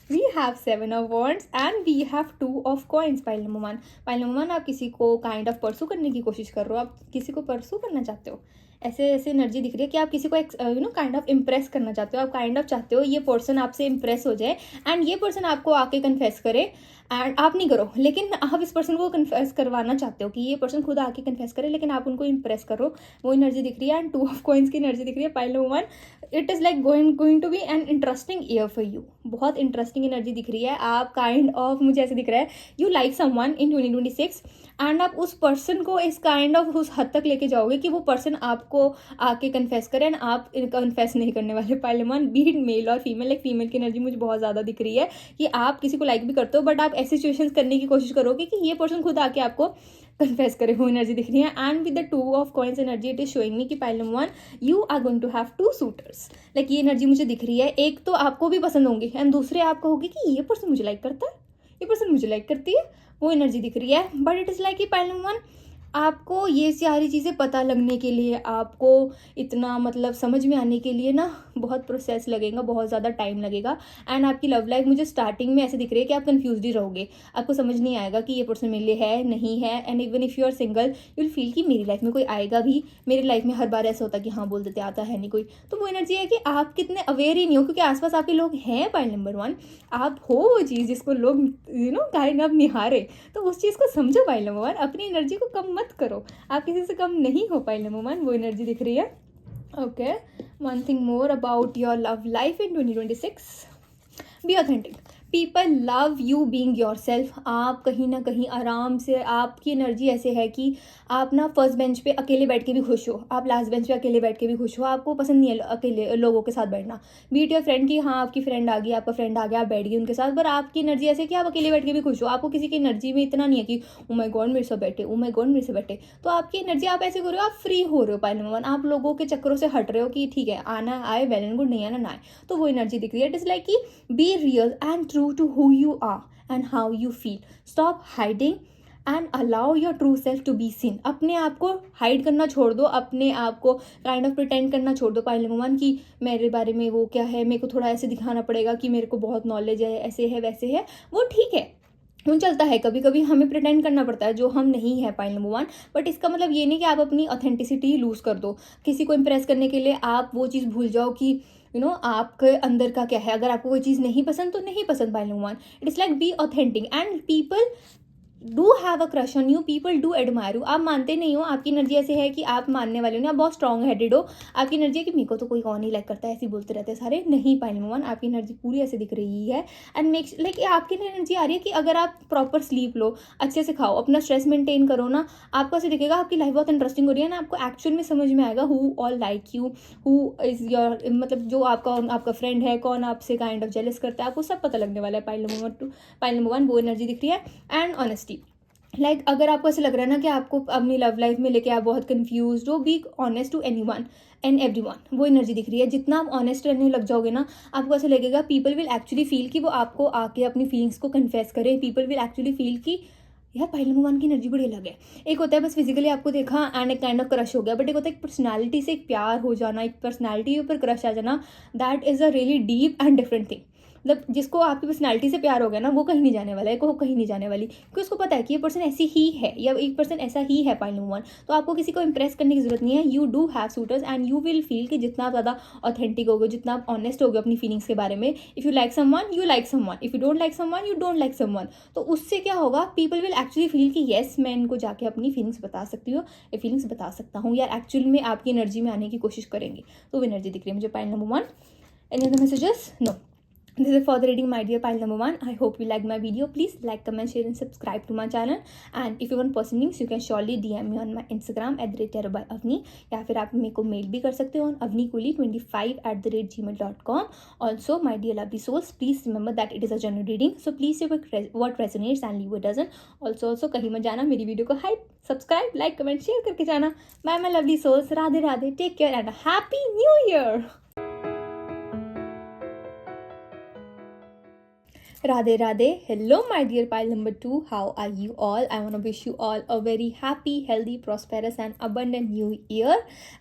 We have 7 of wands and we have 2 of coins. Pile number 1. Pile number 1, आप किसी को काइंड ऑफ परसू करने की कोशिश कर रहे हो, आप किसी को परसू करना चाहते हो, ऐसे ऐसे एनर्जी दिख रही है कि आप किसी को काइंड ऑफ इम्प्रेस करना चाहते हो, आप काइंड ऑफ चाहते हो ये पर्सन आपसे इम्प्रेस हो जाए एंड ये पर्सन आपको आके कन्फेस करे, एंड आप नहीं करो, लेकिन आप इस पर्सन को कन्फेस करवाना चाहते हो कि ये पर्सन खुद आके कन्फेस करे, लेकिन आप उनको इम्प्रेस करो, वो एनर्जी दिख रही है. एंड 2 ऑफ कॉइन्स की एनर्जी दिख रही है pile number 1. It is like going to be an interesting year for you. बहुत इंटरेस्टिंग एनर्जी दिख रही है. आप काइंड ऑफ, मुझे ऐसे दिख रहा है, you like someone in 2026 and आप उस पर्सन को इस काइंड ऑफ उस हद तक लेके जाओगे कि वो पर्सन आपको आके कन्फेस करे, एंड आप कन्फेस नहीं करने वाले. Pile number 1, be it male और फीमेल, लाइक फीमेल की एनर्जी मुझे बहुत ज़्यादा दिख रही है कि आप किसी को लाइक भी करते हो, बट आप ऐसी सिचुएशंस करने की कोशिश करोगे कि ये पर्सन खुद आके आपको कन्फेस करे, वो एनर्जी दिख रही है. And with the 2 of coins energy, it is showing me कि pile number 1, you are going to have 2 suitors. Like ये एनर्जी मुझे दिख रही है, एक तो आपको भी पसंद होंगे एंड दूसरे आप कहोगे कि ये पर्सन मुझे लाइक करता है, ये पर्सन मुझे लाइक करती है, वो एनर्जी दिख रही है. बट इट इज़ लाइक कि पाइल नंबर 1, आपको ये सारी चीज़ें पता लगने के लिए, आपको इतना मतलब समझ में आने के लिए ना बहुत प्रोसेस लगेगा, बहुत ज़्यादा टाइम लगेगा. एंड आपकी लव लाइफ मुझे स्टार्टिंग में ऐसे दिख रही है कि आप कन्फ्यूज ही रहोगे, आपको समझ नहीं आएगा कि ये पर्सन मेरे लिए है नहीं है. And even if you are single, you will feel कि मेरी लाइफ में कोई आएगा भी. मेरी लाइफ में हर बार ऐसा होता है कि हाँ बोल देते, आता है नहीं कोई. तो वो एनर्जी है कि आप कितने अवेयर ही नहीं हो, क्योंकि आसपास आपके लोग हैं. पाइल नंबर 1, आप हो वो चीज़ जिसको लोग काइंड ऑफ निहारे, तो उस चीज़ को समझो. पाइल नंबर 1, अपनी एनर्जी को कम मत करो, आप किसी से कम नहीं हो. पाइल नंबर 1, वो एनर्जी दिख रही है. Okay, one thing more about your love life in 2026, be authentic. People love you being your self. आप कहीं ना कहीं आराम से, आपकी एनर्जी ऐसे है कि आप ना फर्स्ट बेंच पे अकेले बैठ के भी खुश हो, आप लास्ट बेंच पे अकेले बैठ के भी खुश हो. आपको पसंद नहीं है अकेले लोगों के साथ बैठना. बीट योर फ्रेंड की, हाँ आपकी फ्रेंड आ गई, आपका फ्रेंड आ गया, आप बैठ गई उनके साथ, पर आपकी एनर्जी ऐसे कि आप अकेले बैठ के भी खुश हो. आपको किसी की एनर्जी में इतना नहीं है कि ओ माय गॉड मेरे से बैठे, ओ माय गॉड मेरे से बैठे. तो आपकी एनर्जी, आप ऐसे कर रहे हो, आप फ्री हो रहे हो. पाइल नंबर 1, आप लोगों के चक्करों से हट रहे हो कि ठीक है आना आए, वेल एंड गुड, नहीं आना ना आए. तो वो एनर्जी दिख रही है. इट इज़ लाइक कि be real and true to who you are and how you feel. Stop hiding and allow your true self to be seen. अपने आप को हाइड करना छोड़ दो, अपने आप को काइंड ऑफ प्रिटेंड करना छोड़ दो. पाइल नंबर 1, कि मेरे बारे में वो क्या है, मेरे को थोड़ा ऐसे दिखाना पड़ेगा कि मेरे को बहुत नॉलेज है, ऐसे है वैसे है, वो ठीक है, वो चलता है. कभी कभी हमें प्रिटेंड करना पड़ता है जो हम नहीं है. पाइल नंबर 1, बट इसका मतलब ये नहीं कि आप अपनी ऑथेंटिसिटी लूज कर दो. किसी को इम्प्रेस करने के लिए आप वो चीज़ भूल जाओ कि आपके अंदर का क्या है. अगर आपको कोई चीज़ नहीं पसंद तो नहीं पसंद. Pile number 1, it is like be authentic and people do have a crush on you, people do admire you. आप मानते नहीं हो, आपकी एनर्जी ऐसे है कि आप मानने वाले हो नहीं, आप बहुत स्ट्रॉन्ग हेडेड हो. आपकी एनर्जी है कि मेरे को तो कोई और नहीं लाइक करता है, ऐसे ही बोलते रहते हैं सारे. नहीं पाइल नंबर 1, आपकी एनर्जी पूरी ऐसे दिख रही है. एंड मेक लाइक आपकी एनर्जी आ रही है कि अगर आप प्रॉपर स्लीप लो, अच्छे से खाओ, अपना स्ट्रेस मेंटेन करो ना, आपको ऐसे दिखेगा आपकी लाइफ बहुत इंटरेस्टिंग हो रही है ना. आपको एक्चुअल में समझ में आएगा who all like you, who is your, मतलब जो आपका फ्रेंड है, कौन आपसे काइंड ऑफ जेलस करता है, आपको सब पता लगने वाला है. पाइल नंबर 2, पाइल नंबर 1, वो एनर्जी दिख रही है. एंड ऑनेस्टी, लाइक अगर आपको ऐसे लग रहा है ना कि आपको अपनी लव लाइफ में लेके आप बहुत कंफ्यूज हो, be honest to anyone and everyone. वो एनर्जी दिख रही है. जितना आप ऑनेस्ट रहने लग जाओगे ना, आपको ऐसा लगेगा पीपल विल एक्चुअली फील कि वो आपको आके अपनी फीलिंग्स को कन्फेस करें. पीपल विल एक्चुअली फील कि यार पाइल नंबर 1 की एनर्जी बड़ी अलग है. एक होता है बस फिजिकली आपको देखा एंड एक काइंड ऑफ क्रश हो गया, बट एक होता है एक पर्सनैलिटी से एक प्यार हो जाना, एक पर्सनैलिटी के ऊपर क्रश आ जाना. That is a really deep and different thing. मतलब जिसको आपकी पर्सनैलिटी से प्यार हो गया ना, वो कहीं नहीं जाने वाला है, वो कहीं नहीं जाने वाली, क्योंकि उसको पता है कि ये पर्सन ऐसी ही है या एक पर्सन ऐसा ही है. पाइल नंबर 1, तो आपको किसी को इंप्रेस करने की जरूरत नहीं है. You do have suitors and you will feel कि जितना ज़्यादा ऑथेंटिक होगे, जितना आप ऑनेस्ट होगे अपनी फीलिंग्स के बारे में, if you like someone you like someone, if you don't like someone you don't like someone, तो उससे क्या होगा, पीपल विल एक्चुअली फील कि येस मैं इनको जाके अपनी फीलिंग्स बता सकती हूँ, ये फीलिंग्स बता सकता हूँ, या एक्चुअल में आपकी एनर्जी में आने की कोशिश करेंगे. तो वो एनर्जी दिख रही है मुझे. Pile number 1, any other messages? No. This is for the reading, my dear pile number 1. I hope you liked my video. Please like, comment, share and subscribe to my channel. And if you want personal links, you can surely DM me on my Instagram @tarotbyavni, या फिर आप मेरे को mail भी कर सकते हो on avnikuli25@gmail.com. Also, my dear lovely souls, please remember that it is a general reading. So please say what resonates and leave what doesn't. Also कहीं मत जाना, मेरी वीडियो को hype, subscribe, like, comment, share करके जाना. Bye my lovely souls. Radhe Radhe. Take care and a happy new year. Radhe Radhe. Hello my dear pile number 2. How are you all? I want to wish you all a very happy, healthy, prosperous and abundant new year.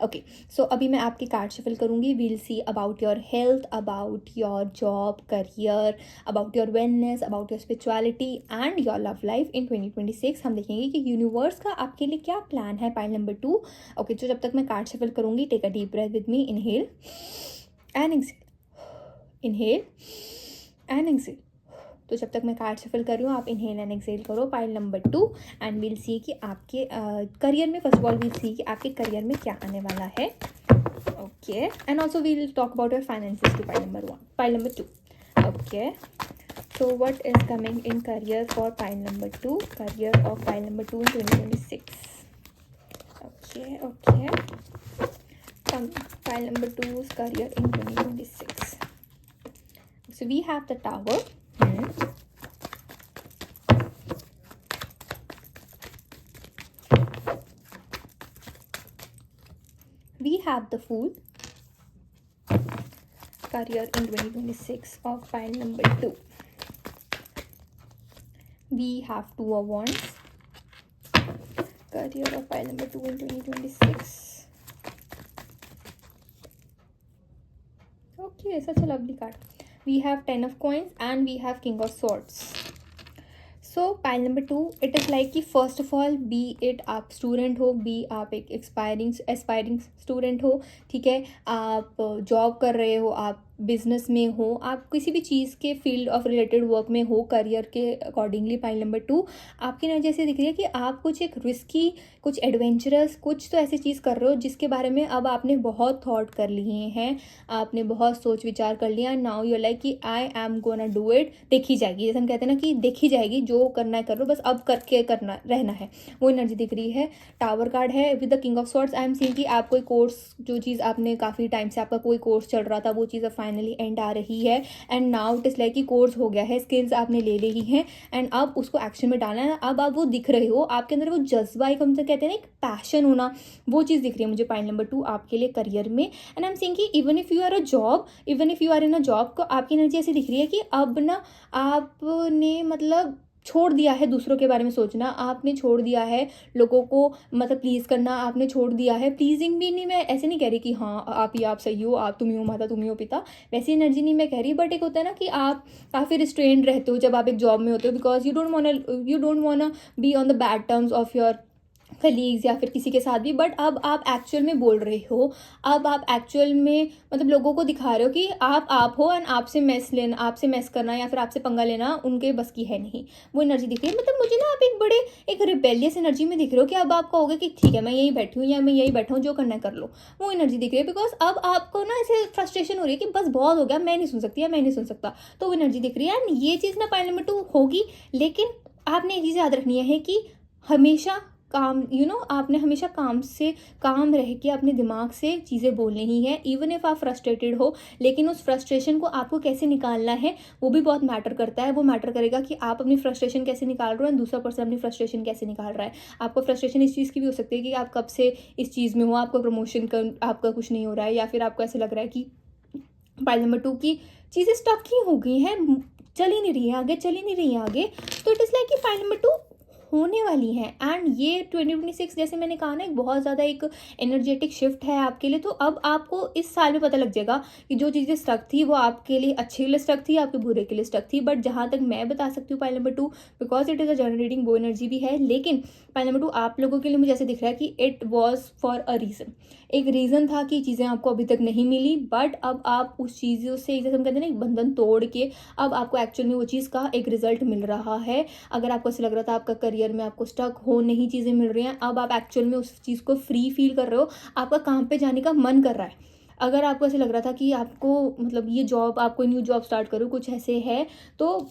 Okay, so अभी मैं आपके card shuffle करूँगी. We'll see about your health, about your job, career, about your wellness, about your spirituality and your love life in 2026. हम देखेंगे कि universe का आपके लिए क्या प्लान है. Pile number 2. ओके, तो जब तक मैं कार्ड शफल करूँगी, take a deep breath with me. Inhale and exhale, inhale and exhale. तो जब तक मैं कार्ड शफल कर रही हूँ, आप इनहेल एंड एक्सेल करो. Pile number 2. And will see कि आपके करियर में, first of all will see कि आपके करियर में क्या आने वाला है. Okay, and also will talk about your finances to pile number 1, pile number 2. Okay, so what is coming in career for pile number 2, career of pile number 2 in 2026. Okay, pile number 2's career in 2026. So we have the tower. We have the Fool. Career in 2026 of pile number 2. We have Two of Wands. Career of pile number 2 in 2026. Okay, such a lovely card. We have 10 of Coins and we have King of Swords. So pile number 2, it is like कि first of all, be it आप student हो, be आप एक aspiring student हो, ठीक है, आप job कर रहे हो, आप बिजनेस में हो, आप किसी भी चीज़ के फील्ड ऑफ रिलेटेड वर्क में हो, करियर के अकॉर्डिंगली. पाइल नंबर 2 आपकी एनर्जी ऐसे दिख रही है कि आप कुछ एक रिस्की, कुछ एडवेंचरस, कुछ तो ऐसी चीज़ कर रहे हो जिसके बारे में अब आपने बहुत थॉट कर लिए हैं, आपने बहुत सोच विचार कर लिया. नाउ यू लाइक कि I am gonna do it. देखी जाएगी, जैसे हम कहते हैं ना कि देखी जाएगी, जो करना है कर लो, बस अब करके करना रहना है, वो एनर्जी दिख रही है. टावर कार्ड है with the king of swords. I am seeing कि आप कोई कोर्स, जो चीज़ आपने काफ़ी टाइम से आपका कोई कोर्स चल रहा था, वो चीज़ अब फाइनली एंड आ रही है. And now it is like कि कोर्स हो गया है, स्किल्स आपने ले ली हैं एंड अब उसको एक्शन में डालना है. अब आप वो दिख रहे हो, आपके अंदर वो जज्बा, एक हम तो कहते हैं ना, एक पैशन होना, वो चीज़ दिख रही है मुझे पाइल नंबर 2 आपके लिए करियर में. एंड आई एम सीइंग कि even if you are in a job को आपकी एनर्जी ऐसी दिख रही है कि अब ना आपने मतलब छोड़ दिया है दूसरों के बारे में सोचना, आपने छोड़ दिया है लोगों को मतलब प्लीज़ करना, आपने छोड़ दिया है. प्लीजिंग भी नहीं, मैं ऐसे नहीं कह रही कि हाँ आप सही हो, आप तुम ही हो माता, तुम ही हो पिता, वैसी एनर्जी नहीं मैं कह रही. बट एक होता है ना कि आप काफ़ी रिस्ट्रेंड रहते हो जब आप एक जॉब में होते हो, because you don't want be on the bad terms of your colleagues या फिर किसी के साथ भी. बट अब आप एक्चुअल में बोल रहे हो, अब आप एक्चुअल में मतलब लोगों को दिखा रहे हो कि आप हो एंड आपसे मैस करना या फिर आपसे पंगा लेना उनके बस की है नहीं. वो एनर्जी दिख रही है. मतलब मुझे ना आप एक रिबेलियस एनर्जी में दिख रहे हो कि अब आप कहोगे कि ठीक है मैं यही बैठी हूँ या मैं यही बैठा हूँ, जो करना है कर लो. वो एनर्जी दिख रही है बिकॉज अब आपको ना ऐसे फ्रस्ट्रेशन हो रही है कि बस बहुत हो गया, मैं नहीं सुन सकती या मैं नहीं सुन सकता. तो वो एनर्जी दिख रही है. एंड ये चीज़ ना पाइल नंबर 2 होगी, लेकिन आपने एक चीज़ याद रखनी है कि हमेशा काम, आपने हमेशा काम रह के अपने दिमाग से चीज़ें बोलनी ही है. इवन इफ आप फ्रस्ट्रेटेड हो, लेकिन उस फ्रस्ट्रेशन को आपको कैसे निकालना है वो भी बहुत मैटर करता है. वो मैटर करेगा कि आप अपनी फ्रस्ट्रेशन कैसे निकाल रहे हो और दूसरा पर्सन अपनी फ्रस्ट्रेशन कैसे निकाल रहा है. आपको फ्रस्ट्रेशन इस चीज़ की भी हो सकती है कि आप कब से इस चीज़ में हो, आपको प्रमोशन का आपका कुछ नहीं हो रहा है, या फिर आपको ऐसा लग रहा है कि पाइल नंबर 2 की चीज़ें स्टक ही हो गई हैं, चल ही नहीं रही है आगे. तो इट इज़ लाइक कि पाइल नंबर 2 होने वाली हैं. एंड ये 2026 जैसे मैंने कहा ना, एक बहुत ज़्यादा एक एनर्जेटिक शिफ्ट है आपके लिए. तो अब आपको इस साल में पता लग जाएगा कि जो चीज़ें स्टक थी वो आपके लिए अच्छे के लिए स्टक थी, आपके बुरे के लिए स्टक थी. बट जहाँ तक मैं बता सकती हूँ pile number 2, because it is a general reading, वो एनर्जी भी है. लेकिन पाइल नंबर 2 आप लोगों के लिए मुझे ऐसे दिख रहा है कि it was for a reason. एक रीज़न था कि चीज़ें आपको अभी तक नहीं मिली, बट अब आप उस चीज़ों से, जैसे हम कहते हैं ना, एक बंधन तोड़ के अब आपको एक्चुअल में वो चीज़ का एक रिजल्ट मिल रहा है. अगर आपको ऐसा लग रहा था आपका करियर में आपको स्टक हो नहीं, चीज़ें मिल रही हैं, अब आप एक्चुअल में उस चीज़ को फ्री फील कर रहे हो, आपका काम पे जाने का मन कर रहा है. अगर आपको ऐसे लग रहा था कि आपको मतलब ये जॉब, आपको न्यू जॉब स्टार्ट करो, कुछ ऐसे है, तो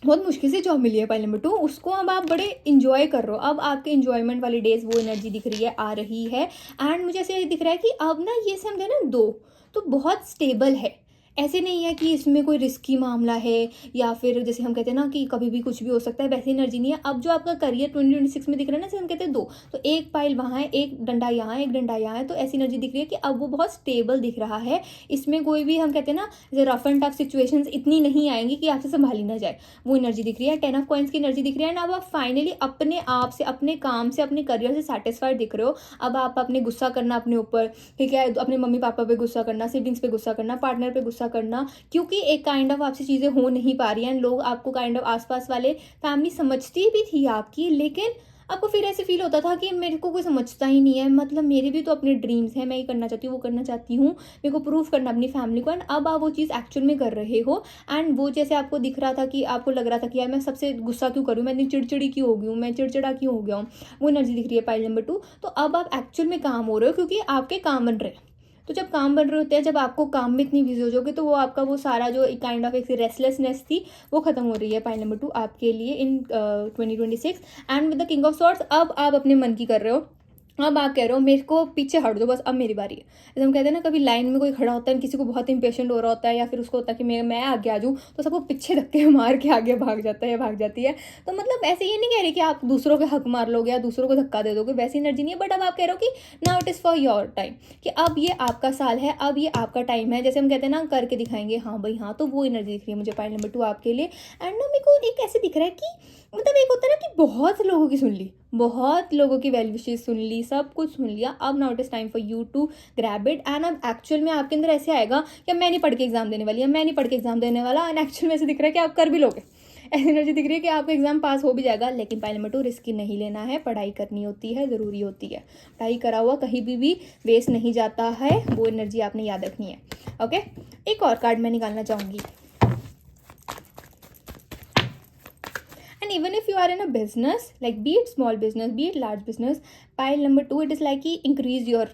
बहुत मुश्किल से जॉब मिली है पाइल नंबर 2, उसको अब आप बड़े इंजॉय कर रहे हो। अब आपके इंजॉयमेंट वाली डेज वो एनर्जी दिख रही है, आ रही है। एंड मुझे ऐसे दिख रहा है कि अब ना ये समझे ना 2 तो बहुत स्टेबल है। ऐसे नहीं है कि इसमें कोई रिस्की मामला है या फिर जैसे हम कहते हैं ना कि कभी भी कुछ भी हो सकता है, वैसी एनर्जी नहीं है। अब जो आपका करियर 2026 में दिख रहा है ना, जैसे हम कहते हैं 2, तो एक पाइल वहाँ है, एक डंडा यहाँ है, एक डंडा यहाँ है, तो ऐसी एनर्जी दिख रही है कि अब वो बहुत स्टेबल दिख रहा है। इसमें कोई भी हम कहते हैं ना जैसे रफ एंड टफ सिचुएशंस इतनी नहीं आएंगी कि आपसे संभाली ना जाए, वो एनर्जी दिख रही है। 10 ऑफ कॉइंस की एनर्जी दिख रही है। अब आप फाइनली अपने आप से, अपने काम से, अपने करियर से सेटिस्फाइड दिख रहे हो। अब आप अपने गुस्सा करना अपने ऊपर, ठीक है, अपने मम्मी पापा पे गुस्सा करना, सिबलिंग्स पे गुस्सा करना, पार्टनर पे गुस्सा करना, क्योंकि एक काइंड ऑफ आपसे चीज़ें हो नहीं पा रही हैं। लोग आपको काइंड ऑफ आसपास वाले फैमिली समझती भी थी आपकी, लेकिन आपको फिर ऐसे फील होता था कि मेरे को कोई समझता ही नहीं है, मतलब मेरे भी तो अपने ड्रीम्स हैं, मैं ये करना चाहती हूँ, वो करना चाहती हूँ, मेरे को प्रूव करना अपनी फैमिली को। एंड अब आप वो चीज़ एक्चुअल में कर रहे हो। एंड वो जैसे आपको दिख रहा था कि आपको लग रहा था कि यार मैं सबसे गुस्सा क्यों करूँ, मैं इतनी चिड़चिड़ी क्यों हो गई हूँ, मैं चिड़चिड़ा क्यों हो गया हूँ, वो एनर्जी दिख रही है पाइल नंबर 2। तो अब आप एक्चुअल में काम हो रहे हो, क्योंकि आपके काम बन रहे हैं। तो जब काम बन रहे होते हैं, जब आपको काम में इतनी बिजी हो जाओगे, तो वो आपका वो सारा जो काइंड ऑफ एक रेस्टलेसनेस थी वो खत्म हो रही है पाइल नंबर 2 आपके लिए इन 2026। And with the king of swords अब आप अपने मन की कर रहे हो। अब आप कह रहे हो मेरे को पीछे हट दो, बस अब मेरी बारी है। जैसे हम कहते हैं ना, कभी लाइन में कोई खड़ा होता है, किसी को बहुत इंपेशेंट हो रहा होता है, या फिर उसको होता है कि मैं आगे आ जाऊँ, तो सबको पीछे धक्के मार के आगे भाग जाता है या भाग जाती है। तो मतलब ऐसे ये नहीं कह रही कि आप दूसरों के हक मार लोगे या दूसरों को धक्का दे दोगे, वैसी एनर्जी नहीं है। बट अब आप कह रहे हो कि now it is for your time, कि अब ये आपका साल है, अब ये आपका टाइम है। जैसे हम कहते हैं ना करके दिखाएंगे, हाँ भाई हाँ, तो वो एनर्जी दिख रही है मुझे पाइल नंबर 2 आपके लिए। एंड ना मेरे को एक ऐसे दिख रहा है कि मतलब एक होता है ना कि बहुत लोगों की सुन ली, बहुत लोगों की वेल विशेज सुन ली, सब कुछ सुन लिया। अब now it is time for you to grab it. And अब एक्चुअल में आपके अंदर ऐसे आएगा कि मैं नहीं पढ़ के एग्जाम देने वाली, मैं नहीं पढ़ के एग्जाम देने वाला। एंड एक्चुअल में ऐसे दिख रहा है कि आप कर भी लोगे, ऐसी एनर्जी दिख रही है कि आपका एग्जाम पास हो भी जाएगा। लेकिन पाइल नंबर 2 रिस्क नहीं लेना है, पढ़ाई करनी होती है, ज़रूरी होती है। पढ़ाई करा हुआ कहीं भी वेस्ट नहीं जाता है, वो एनर्जी आपने याद रखनी है। ओके, एक और कार्ड मैं निकालना चाहूँगी। And even if you are in a business, like be it small business, be it large business, pile number 2 it is like कि increase your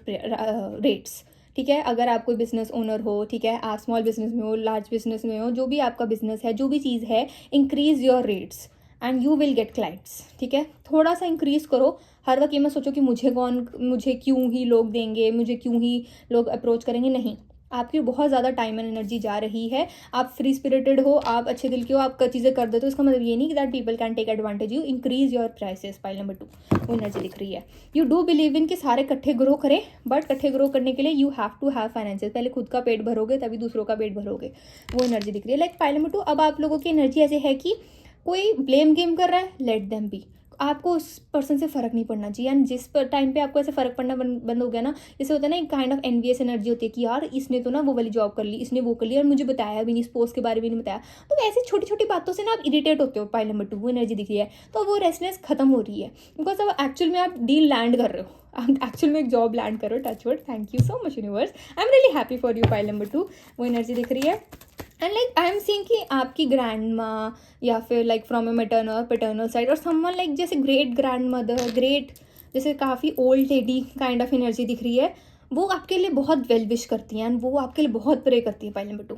rates। ठीक है, अगर आप कोई बिजनेस ओनर हो, ठीक है, आप स्मॉल बिजनेस में हो, लार्ज बिजनेस में हो, जो भी आपका बिजनेस है, जो भी चीज़ है, increase your rates and you will get clients. ठीक है, थोड़ा सा इंक्रीज करो। हर वक्त ये मत सोचो कि मुझे क्यों ही लोग देंगे, मुझे क्यों ही लोग अप्रोच करेंगे। नहीं, आपकी बहुत ज़्यादा टाइम एंड एनर्जी जा रही है। आप फ्री स्पिरिटेड हो, आप अच्छे दिल के हो, आप चीज़ें कर देते हो, इसका मतलब ये नहीं कि that people can take advantage you. Increase your prices, pile number 2 वो एनर्जी दिख रही है। यू डू बिलीव इन कि सारे इकट्ठे ग्रो करें, बट इकट्ठे ग्रो करने के लिए you have to have finances. पहले खुद का पेट भरोगे तभी दूसरों का पेट भरोगे, वो एनर्जी दिख रही है। लाइक पाइल नंबर 2 अब आप लोगों की एनर्जी ऐसे है कि कोई ब्लेम गेम कर रहा है, लेट देम बी। आपको उस पर्सन से फ़र्क नहीं पड़ना चाहिए। एंड जिस पर टाइम पे आपको ऐसे फ़र्क पड़ना बंद हो गया ना, जैसे होता है ना एक काइंड ऑफ एनवीएस एनर्जी होती है कि यार इसने तो ना वो वाली जॉब कर ली, इसने वो कर ली और मुझे बताया भी नहीं, इस पोस्ट के बारे में नहीं बताया। तो ऐसे छोटी छोटी बातों से ना आप इरिटेट होते हो, पाइल नंबर 2 वो एनर्जी दिख रही है। तो वो रेस्टनेस खत्म हो रही है, बिकॉज अब एक्चुअल में आप डील लैंड कर रहे हो, आप एक्चुअल में एक जॉब लैंड करो। Touch word, thank you so much universe, I am really happy for you pile number 2 वो एनर्जी दिख रही है। And like I am seeing कि आपकी ग्रैंड माँ या फिर like from A maternal paternal side और समवन लाइक जैसे ग्रेट ग्रैंड मदर, ग्रेट जैसे काफ़ी old lady kind of energy दिख रही है, वो आपके लिए बहुत वेल विश करती हैं एंड वो आपके लिए बहुत प्रे करती हैं पाइल नंबर 2।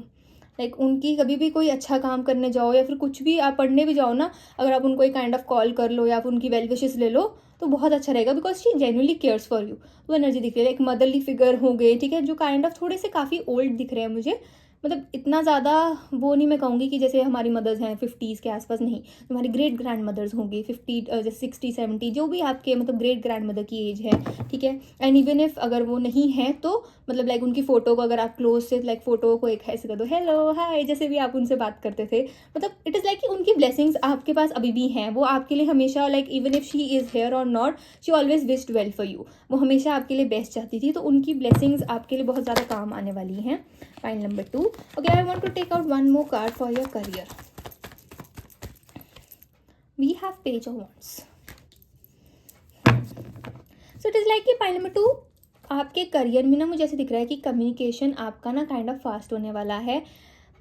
लाइक उनकी कभी भी कोई अच्छा काम करने जाओ या फिर कुछ भी आप पढ़ने भी जाओ ना, अगर आप उनको एक काइंड ऑफ कॉल कर लो या फिर उनकी वेल विशेस ले लो तो बहुत अच्छा रहेगा, because she genuinely cares for you. वो एनर्जी दिख रही है। एक मदरली फिगर हो गए, ठीक है, जो काइंड ऑफ थोड़े से काफ़ी ओल्ड दिख रहे हैं मुझे। मतलब इतना ज़्यादा वो नहीं मैं कहूँगी कि जैसे हमारी मदर्स हैं 50s के आसपास, नहीं, हमारी ग्रेट ग्रैंड मदर्स होंगी 50 जैसे 60-70, जो भी आपके मतलब ग्रेट ग्रैंड मदर की एज है। ठीक है, एंड इवन इफ अगर वो नहीं है तो मतलब लाइक उनकी फ़ोटो को अगर आप क्लोज से लाइक फ़ोटो को एक ऐसे कर दो, हेलो हाय, जैसे भी आप उनसे बात करते थे, मतलब इट इज़ लाइक कि उनकी ब्लेसिंग्स आपके पास अभी भी हैं। वो आपके लिए हमेशा like even if she is here और not, she always wished well for you. वो हमेशा आपके लिए बेस्ट चाहती थी, तो उनकी ब्लेसिंग्स आपके लिए बहुत ज़्यादा काम आने वाली हैं। Pile number 2. Okay, I want to take out one more card for your career. We have Page of Wands. So it is like कि pile number 2 आपके करियर में ना मुझे ऐसे दिख रहा है कि कम्युनिकेशन आपका ना काइंड ऑफ फास्ट होने वाला है।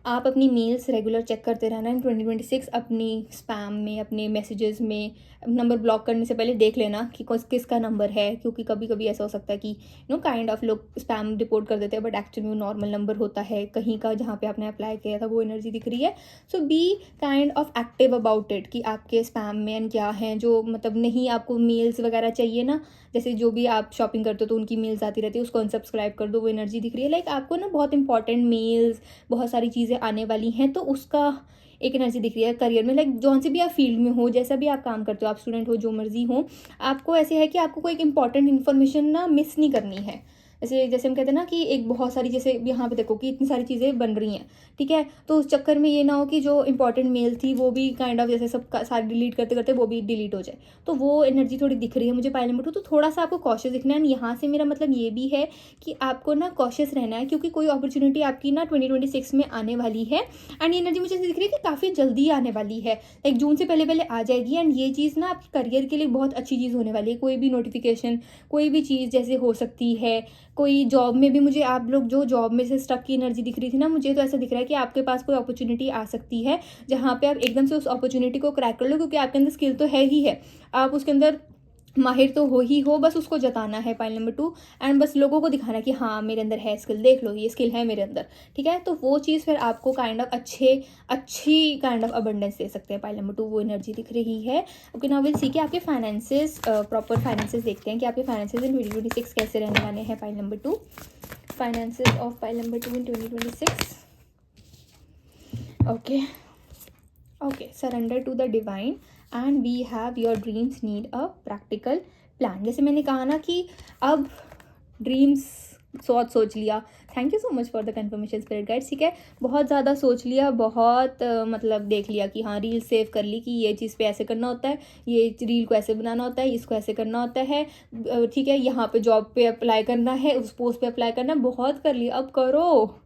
आप अपनी मेल्स रेगुलर चेक करते रहना इन 2026। अपनी स्पैम में, अपने मैसेजेस में नंबर ब्लॉक करने से पहले देख लेना कि किसका नंबर है, क्योंकि कभी कभी ऐसा हो सकता है कि काइंड ऑफ लोग स्पैम रिपोर्ट कर देते हैं बट एक्चुअली वो नॉर्मल नंबर होता है कहीं का जहाँ पे आपने अप्लाई किया था, वो एनर्जी दिख रही है। So be kind of active about it कि आपके स्पैम में क्या हैं जो मतलब नहीं आपको मेल्स वगैरह चाहिए ना, जैसे जो भी आप शॉपिंग करते हो तो उनकी मेल्स आती रहती है, उसको अनसब्सक्राइब कर दो, वो एनर्जी दिख रही है। लाइक आपको ना बहुत इंपॉर्टेंट मेल्स, बहुत सारी चीज़ें आने वाली हैं, तो उसका एक एनर्जी दिख रही है करियर में। लाइक जौन से भी आप फील्ड में हो, जैसा भी आप काम करते हो, आप स्टूडेंट हो, जो मर्जी हो, आपको ऐसे है कि आपको कोई एक इंपॉर्टेंट इन्फॉर्मेशन ना मिस नहीं करनी है। जैसे हम कहते हैं ना कि एक बहुत सारी, जैसे यहाँ पे देखो कि इतनी सारी चीज़ें बन रही हैं, ठीक है, तो उस चक्कर में ये ना हो कि जो इंपॉर्टेंट मेल थी वो भी काइंड ऑफ जैसे सब सारी डिलीट करते करते वो भी डिलीट हो जाए, तो वो एनर्जी थोड़ी दिख रही है मुझे पाइल नंबर 2। तो थोड़ा सा आपको कॉशियस दिखना है। यहाँ से मेरा मतलब ये भी है कि आपको ना कॉशियस रहना है, क्योंकि कोई अपॉर्चुनिटी आपकी ना 2026 में आने वाली है। एंड ये एनर्जी मुझे दिख रही है कि काफ़ी जल्दी आने वाली है, लाइक जून से पहले पहले आ जाएगी। एंड ये चीज़ ना आपके करियर के लिए बहुत अच्छी चीज़ होने वाली है। कोई भी नोटिफिकेशन, कोई भी चीज़ जैसे हो सकती है, कोई जॉब में भी मुझे, आप लोग जो जॉब में से स्टक की एनर्जी दिख रही थी ना, मुझे तो ऐसा दिख रहा है कि आपके पास कोई अपॉर्चुनिटी आ सकती है जहाँ पे आप एकदम से उस अपॉर्चुनिटी को क्रैक कर लो, क्योंकि आपके अंदर स्किल तो है ही है, आप उसके अंदर माहिर तो हो ही हो, बस उसको जताना है पाइल नंबर 2। एंड बस लोगों को दिखाना है कि हाँ मेरे अंदर है स्किल, देख लो ये स्किल है मेरे अंदर, ठीक है। तो वो चीज़ फिर आपको काइंड ऑफ अच्छी काइंड ऑफ अबंडेंस दे सकते हैं पाइल नंबर 2, वो एनर्जी दिख रही है। ओके, नाउ विल सी कि आपके फाइनेंसेस, प्रॉपर फाइनेंसेस देखते हैं कि आपके फाइनेंसेस इन 2026 कैसे रहने वाले हैं। Pile number 2, finances of pile number 2 in 2026। Okay, surrender to the divine and we have your dreams need a practical plan. जैसे मैंने कहा ना कि अब ड्रीम्स सोच लिया, thank you so much for the confirmation spirit guides, ठीक है, बहुत ज़्यादा सोच लिया, बहुत मतलब देख लिया कि हाँ रील सेव कर ली कि ये चीज़ पे ऐसे करना होता है, ये रील को ऐसे बनाना होता है, इसको ऐसे करना होता है, ठीक है, यहाँ पे जॉब पे अप्लाई करना है, उस पोस्ट पे अप्लाई करना है, बहुत कर लिया, अब करो,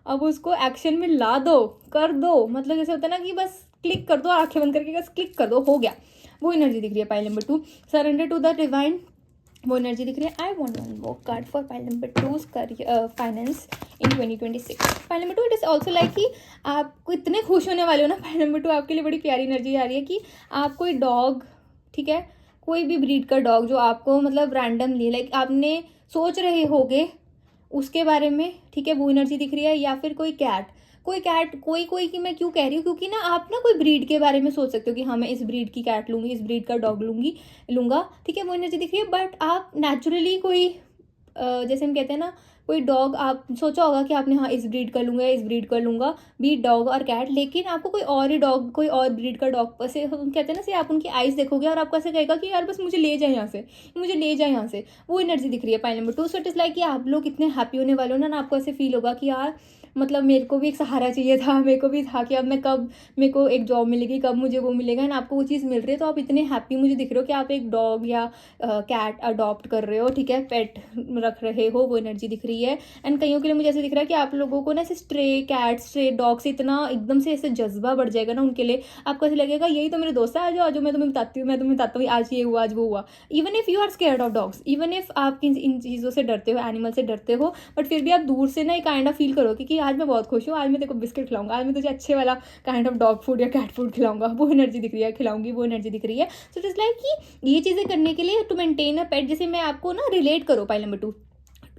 अब उसको एक्शन में ला दो, कर दो। मतलब जैसे होता है ना कि बस क्लिक कर दो, आंखें बंद करके बस क्लिक कर दो, हो गया। वो एनर्जी दिख रही है pile number 2, surrender to the divine, वो एनर्जी दिख रही है। I want one more card for pile number 2 career finance in 2026। Pile number 2, it is also like कि आप इतने खुश होने वाले हो ना। पाइल नंबर 2 आपके लिए बड़ी प्यारी एनर्जी आ रही है कि आप कोई डॉग, ठीक है, कोई भी ब्रीड का डॉग जो आपको मतलब रैंडमली, लाइक आपने सोच रहे होगे उसके बारे में, ठीक है, वो एनर्जी दिख रही है। या फिर कोई कैट, कोई कि मैं क्यों कह रही हूँ, क्योंकि ना आप ना कोई ब्रीड के बारे में सोच सकते हो कि हाँ मैं इस ब्रीड की कैट लूँगी, इस ब्रीड का डॉग लूँगा, ठीक है, वो एनर्जी दिख रही है। बट आप नेचुरली कोई जैसे हम कहते हैं ना, कोई डॉग आप सोचा होगा कि आपने हाँ इस ब्रीड का लूँगा, इस ब्रीड का लूँगा, बी डॉग और कैट, लेकिन आपको कोई और ही डॉग, कोई और ब्रीड का डॉग ऐसे हम कहते हैं ना, से आप उनकी आइज़ देखोगे और आपको ऐसे कहेगा कि यार बस मुझे ले जाए यहाँ से, मुझे ले जाए यहाँ से, वो एनर्जी दिख रही है pile number 2। So it is like कि आप लोग इतने हैप्पी होने वाले हो ना, आपको ऐसे फील होगा कि यार मतलब मेरे को भी एक सहारा चाहिए था, मेरे को भी था कि अब मैं कब मेरे को एक जॉब मिलेगी, कब मुझे वो मिलेगा, एंड आपको वो चीज़ मिल रही है। तो आप इतने हैप्पी मुझे दिख रहे हो कि आप एक डॉग या कैट अडॉप्ट कर रहे हो, ठीक है, पेट रख रहे हो, वो एनर्जी दिख रही है। एंड कईयों के लिए मुझे ऐसे दिख रहा है कि आप लोगों को ना ऐसे स्ट्रे कैट, स्ट्रे डॉग से इतना एकदम से ऐसे जज्बा बढ़ जाएगा ना उनके लिए, आपको ऐसे लगेगा यही तो मेरे दोस्त है, आज आज मैं तुम्हें बताती हूँ, आज ये हुआ, आज वो हुआ। Even if you are scared of dogs, even if आप इन चीज़ों से डरते हो, एनिमल से डरते हो, बट फिर भी आप दूर से ना एक काइंड ऑफ फील करोगे कि आज मैं बहुत खुश हूँ, आज मैं तेरे को बिस्किट खिलाऊंगा, आज मैं तुझे अच्छे वाला काइंड ऑफ डॉग फूड या कैट फूड खिलाऊंगा, वो एनर्जी दिख रही है, खिलाऊंगी, वो एनर्जी दिख रही है। सो इट इज़ लाइक कि ये चीज़ें करने के लिए टू मेंटेन अ पेट, जैसे मैं आपको ना रिलेट करो पाइल नंबर 2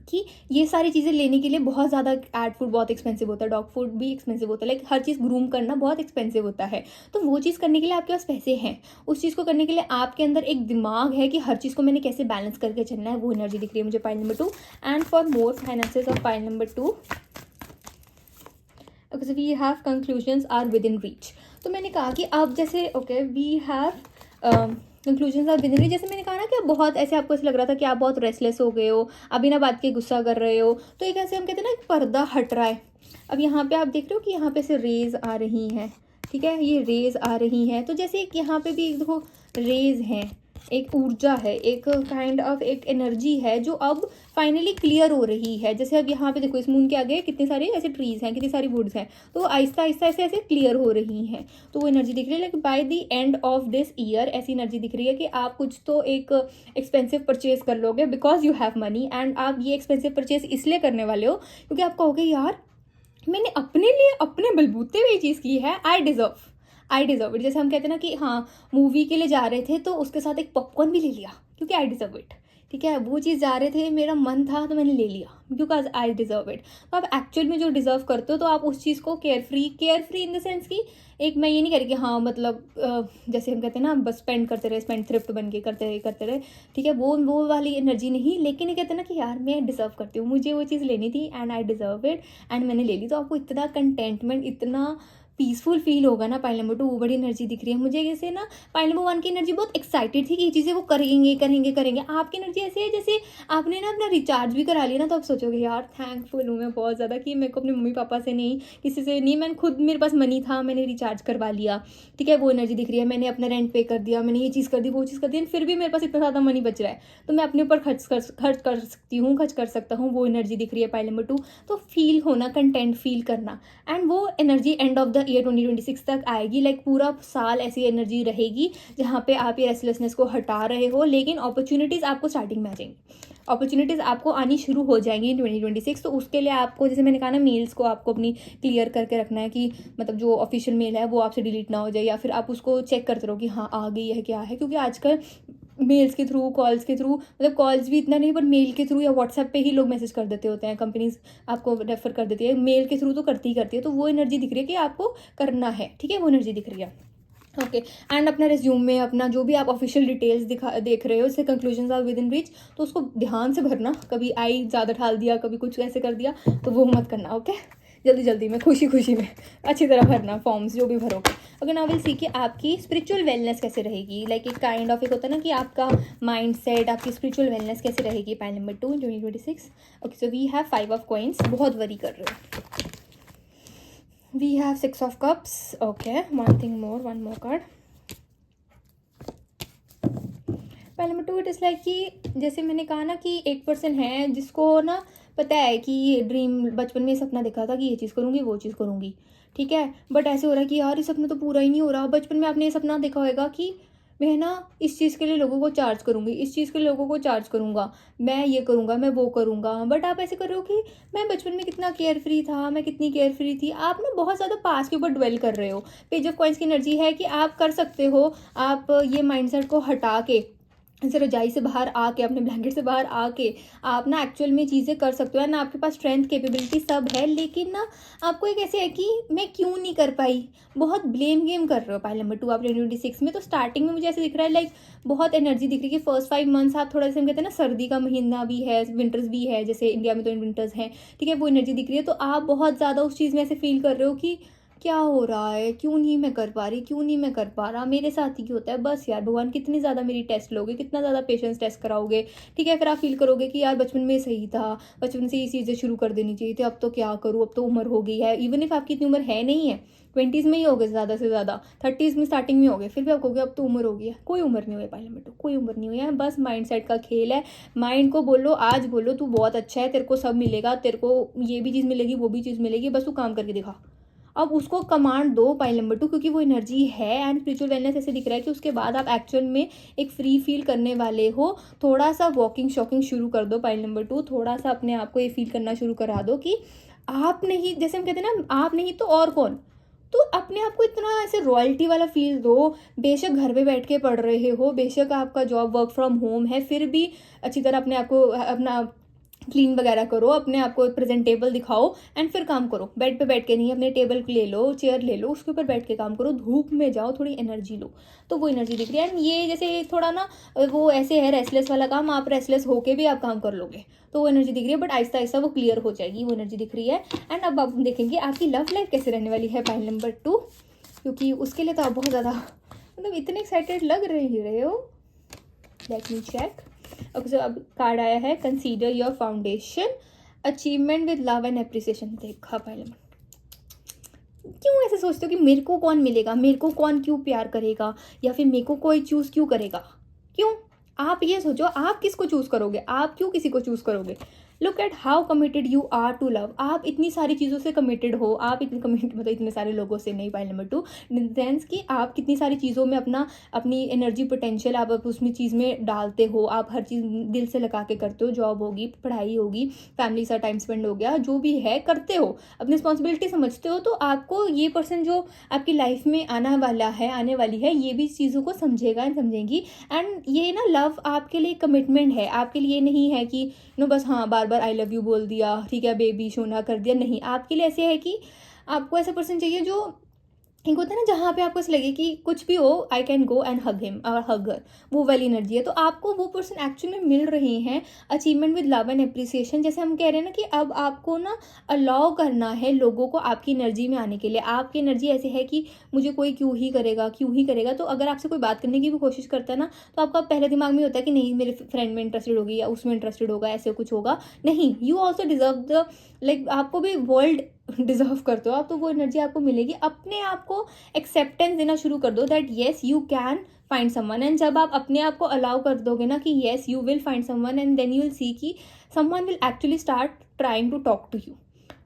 कि ये सारी चीज़ें लेने के लिए बहुत ज़्यादा कैट फूड बहुत एक्सपेंसिव होता है, डॉग फूड भी एक्सपेंसिव होता है, लाइक हर चीज़ ग्रूम करना बहुत एक्सपेंसिव होता है। तो वो चीज़ करने के लिए आपके पास पैसे हैं, उस चीज़ को करने के लिए आपके अंदर एक दिमाग है कि हर चीज़ को मैंने कैसे बैलेंस करके चलना है, वो एनर्जी दिख रही है मुझे pile number 2। And for more finances of pile number 2, because we have conclusions are within reach. तो मैंने कहा कि आप जैसे okay we have conclusions are within reach, जैसे मैंने कहा ना कि आप बहुत ऐसे, आपको ऐसे लग रहा था कि आप बहुत रेस्टलेस हो गए हो, आप बिना बात के गुस्सा कर रहे हो, तो एक ऐसे हम कहते हैं ना एक पर्दा हट रहा है। अब यहाँ पे आप देख रहे हो कि यहाँ पे से रेज आ रही हैं, ठीक है, ये रेज आ रही हैं, तो जैसे एक यहाँ पे भी एक देखो रेज हैं, एक ऊर्जा है, एक काइंड ऑफ एक एनर्जी है जो अब फाइनली क्लियर हो रही है। जैसे अब यहाँ पे देखो इस मून के आगे कितने सारे ऐसे ट्रीज हैं, कितनी सारी वुड्स हैं, तो आहिस्ता आहिस्ता ऐसे ऐसे क्लियर हो रही हैं, तो वो एनर्जी दिख रही है। Like by the end of this year ऐसी एनर्जी दिख रही है कि आप कुछ तो एक एक्सपेंसिव परचेज कर लोगे because you have money, and आप ये एक्सपेंसिव परचेज इसलिए करने वाले हो क्योंकि आप कहोगे यार मैंने अपने लिए अपने बलबूते पे ये चीज़ की है, आई डिज़र्व इट। जैसे हम कहते हैं ना कि हाँ, मूवी के लिए जा रहे थे तो उसके साथ एक पॉपकॉर्न भी ले लिया क्योंकि आई डिज़र्व इट। ठीक है, वो चीज़ जा रहे थे, मेरा मन था तो मैंने ले लिया बिकॉज आई डिज़र्व इट। तो आप एक्चुअल में जो डिज़र्व करते हो तो आप उस चीज़ को care free in the sense कि एक, मैं ये नहीं कह रही कि हाँ मतलब जैसे हम कहते हैं ना बस स्पेंड करते रहे, स्पेंड थ्रिफ्ट बन के करते रहे। ठीक है, वो वाली एनर्जी नहीं, लेकिन ये कहते हैं ना कि यार मैं डिज़र्व करती हूँ, मुझे वो चीज़ लेनी थी and I deserve it and मैंने ले ली। तो आपको इतना कंटेंटमेंट, इतना पीसफुल फील होगा ना। पाइल नंबर 2 वो बड़ी एनर्जी दिख रही है मुझे। जैसे ना पाइल नंबर 1 की एनर्जी बहुत एक्साइटेड थी कि ये चीज़ें वो करेंगे करेंगे करेंगे। आपकी एनर्जी ऐसी है जैसे आपने ना अपना रिचार्ज भी करा लिया ना, तो आप सोचोगे यार थैंकफुल हूँ मैं बहुत ज़्यादा कि मेरे को अपने मम्मी पापा से नहीं, किसी से नहीं, मैंने खुद, मेरे पास मनी था, मैंने रिचार्ज करवा लिया। ठीक है, वो एनर्जी दिख रही है। मैंने अपना रेंट पे कर दिया, मैंने ये चीज़ कर दी, वो चीज़ कर दी, फिर भी मेरे पास इतना ज़्यादा मनी बच रहा है तो मैं अपने ऊपर खर्च कर सकती हूँ, खर्च कर सकता हूँ। वो एनर्जी दिख रही है पाइल नंबर 2। तो फील होना, कंटेंट फील करना, एंड वो energy end of the year 2026 तक आएगी। लाइक पूरा साल ऐसी एनर्जी रहेगी जहाँ पे आप ये रेस्टलेसनेस को हटा रहे हो, लेकिन अपॉर्चुनिटीज़ आपको स्टार्टिंग में आ जाएंगी, अपॉर्चुनिटीज़ आपको आनी शुरू हो जाएंगी इन 2026। तो उसके लिए आपको, जैसे मैंने कहा ना, मेल्स को आपको अपनी क्लियर करके रखना है कि मतलब जो ऑफिशियल मेल है वो आपसे डिलीट ना हो जाए, या फिर आप उसको चेक करते रहो कि हाँ आ गई है क्या है। क्योंकि आजकल मेल्स के थ्रू, कॉल्स के थ्रू, मतलब कॉल्स भी इतना नहीं पर मेल के थ्रू या व्हाट्सएप पे ही लोग मैसेज कर देते होते हैं, कंपनीज आपको रेफर कर देती है, मेल के थ्रू तो करती ही करती है। तो वो एनर्जी दिख रही है कि आपको करना है। ठीक है, वो एनर्जी दिख रही है। ओके, एंड अपना रेज्यूम में अपना जो भी आप ऑफिशियल डिटेल्स देख रहे हो, इससे conclusion are within reach, तो उसको ध्यान से भरना। कभी आई ज़्यादा ढाल दिया, कभी कुछ ऐसे कर दिया, तो वो मत करना। ओके, जल्दी जल्दी में, खुशी खुशी में अच्छी तरह भरना फॉर्म्स जो भी भरोगे। ओके, नाउ विल सी कि आपकी स्पिरिचुअल वेलनेस कैसे रहेगी। लाइक एक काइंड ऑफ एक होता है ना कि आपका माइंड सेट, आपकी स्पिरिचुअल वेलनेस कैसे रहेगी pile number 2 in 2026। Okay, so we have 5 of coins, बहुत वरी कर रहे हो। We have 6 of cups. Okay, one more card. Pile number 2, it is like कि जैसे मैंने कहा ना कि एक पर्सन है जिसको ना पता है कि ये ड्रीम, बचपन में सपना देखा था कि ये चीज़ करूँगी, वो चीज़ करूँगी। ठीक है, बट ऐसे हो रहा है कि यार ये सपना तो पूरा ही नहीं हो रहा। बचपन में आपने ये सपना देखा होगा कि मैं ना इस चीज़ के लिए लोगों को चार्ज करूँगी, इस चीज़ के लिए लोगों को चार्ज करूँगा, मैं ये करूँगा, मैं वो करूँगा। बट आप ऐसे कर रहे हो कि मैं बचपन में कितना केयर फ्री था, मैं कितनी केयर फ्री थी। आप ना बहुत ज़्यादा पास के ऊपर ड्वेल कर रहे हो। पेज ऑफ कॉइन्स की एनर्जी है कि आप कर सकते हो। आप ये माइंडसेट को हटा के, ऐसे रजाई से बाहर आके, अपने ब्लैंकेट से बाहर आके आप ना एक्चुअल में चीज़ें कर सकते हो। ना आपके पास स्ट्रेंथ, कैपेबिलिटी सब है, लेकिन ना आपको एक ऐसे है कि मैं क्यों नहीं कर पाई, बहुत ब्लेम गेम कर रहे हो पाइल नंबर 2 आप 2026 में। तो स्टार्टिंग में मुझे ऐसे दिख रहा है लाइक बहुत एनर्जी दिख रही है कि फर्स्ट 5 मंथ्स आप थोड़ा सा, हम कहते हैं ना सर्दी का महीना भी है, विंटर्स भी है, जैसे इंडिया में तो विंटर्स हैं। ठीक है, वो एनर्जी दिख रही है। तो आप बहुत ज़्यादा उस चीज़ में ऐसे फील कर रहे हो कि क्या हो रहा है, क्यों नहीं मैं कर पा रही, क्यों नहीं मैं कर पा रहा, मेरे साथ ही क्यों होता है। बस यार भगवान कितनी ज़्यादा मेरी टेस्ट लोगे, कितना ज़्यादा पेशेंस टेस्ट कराओगे। ठीक है, फिर आप फील करोगे कि यार बचपन में सही था, बचपन से ये चीज़ें शुरू कर देनी चाहिए थी, अब तो क्या करूँ, अब तो उम्र हो गई है। इवन इफ आपकी इतनी उम्र है नहीं है, 20s में ही हो गए ज़्यादा से ज़्यादा, 30s में स्टार्टिंग में हो गए, फिर भी आप कहोगे अब तो उम्र हो गई है। कोई उम्र नहीं हुई है पाइल नंबर 2, कोई उम्र नहीं हुई है। बस माइंड सेट का खेल है। माइंड को बोलो, आज बोलो तू बहुत अच्छा है, तेरे को सब मिलेगा, तेरे को ये भी चीज़ मिलेगी, वो भी चीज़ मिलेगी, बस तू काम करके दिखा। अब उसको कमांड दो पाइल नंबर 2, क्योंकि वो एनर्जी है। एंड स्पिरिचुअल वेलनेस ऐसे दिख रहा है कि उसके बाद आप एक्चुअल में एक फ्री फील करने वाले हो। थोड़ा सा वॉकिंग शॉकिंग शुरू कर दो पाइल नंबर 2, थोड़ा सा अपने आप को ये फील करना शुरू करा दो कि आप नहीं, जैसे हम कहते हैं ना आप नहीं तो और कौन। तो अपने आप को इतना ऐसे रॉयल्टी वाला फील दो। बेशक घर पे बैठ के पढ़ रहे हो, बेशक आपका जॉब वर्क फ्रॉम होम है, फिर भी अच्छी तरह अपने आप को, अपना क्लीन वगैरह करो, अपने आप को प्रेजेंटेबल दिखाओ एंड फिर काम करो। बेड पे बैठ के नहीं, अपने टेबल ले लो, चेयर ले लो, उसके ऊपर बैठ के काम करो, धूप में जाओ, थोड़ी एनर्जी लो। तो वो एनर्जी दिख रही है। एंड ये जैसे थोड़ा ना वो ऐसे है रेस्टलेस वाला काम, आप रेस्टलेस होके भी आप काम कर लोगे, तो वो एनर्जी दिख रही है। बट आहिस्ता आहिस्ता वो क्लियर हो जाएगी, वो एनर्जी दिख रही है। एंड अब आप देखेंगे आपकी लव लाइफ कैसे रहने वाली है पाइल नंबर 2, क्योंकि उसके लिए तो आप बहुत ज़्यादा मतलब इतने एक्साइटेड लग रहे हो। Let me check. Okay, so अब कार्ड आया है consider your foundation, achievement with love and appreciation. देखा पहले, क्यों ऐसे सोचते हो कि मेरे को कौन मिलेगा, मेरे को कौन क्यों प्यार करेगा, या फिर मेरे को कोई चूज़ क्यों करेगा, क्यों? आप ये सोचो आप किसको चूज़ करोगे, आप क्यों किसी को चूज़ करोगे। Look at how committed you are to love. आप इतनी सारी चीज़ों से कमिटेड हो, आप इतनी कमिटेड मतलब इतने सारे लोगों से नहीं. पॉइंट नंबर 2, इन सेंस कि आप कितनी सारी चीज़ों में अपनी एनर्जी पोटेंशियल आप उसमें चीज़ में डालते हो. आप हर चीज़ दिल से लगा के करते हो. जॉब होगी, पढ़ाई होगी, फैमिली के साथ टाइम स्पेंड हो गया, जो भी है करते हो, अपनी रिस्पॉन्सिबिलिटी समझते हो. तो आपको ये पर्सन जो आपकी लाइफ में आने वाली है, ये भी इस चीज़ों को समझेगा एंड समझेंगी. एंड ये ना लव आपके लिए कमिटमेंट है, आपके लिए नहीं है कि बस हाँ बार बार आई लव यू बोल दिया, ठीक है बेबी सोना कर दिया. नहीं, आपके लिए ऐसे है कि आपको ऐसा पर्सन चाहिए जो एक होता है ना जहाँ पे आपको ऐसा लगे कि कुछ भी हो I can go and hug him और हग हर. वो वाली एनर्जी है. तो आपको वो पर्सन एक्चुअली में मिल रहे हैं. Achievement with love and appreciation, जैसे हम कह रहे हैं ना कि अब आपको ना अलाउ करना है लोगों को आपकी एनर्जी में आने के लिए. आपकी एनर्जी ऐसे है कि मुझे कोई क्यों ही करेगा. तो अगर आपसे कोई बात करने की भी कोशिश करता है ना, तो आपका पहले दिमाग में होता है कि नहीं मेरे फ्रेंड में इंटरेस्टेड होगी या उसमें इंटरेस्टेड होगा, ऐसे कुछ होगा. नहीं, you also deserve the like आपको भी वर्ल्ड डिजर्व करते हो आप. तो वो एनर्जी आपको मिलेगी. अपने आप को एक्सेप्टेंस देना शुरू कर दो that yes you can find someone. And जब आप अपने आप को अलाउ कर दोगे ना कि yes you will find someone, and then you will see कि someone will actually start trying to talk to you.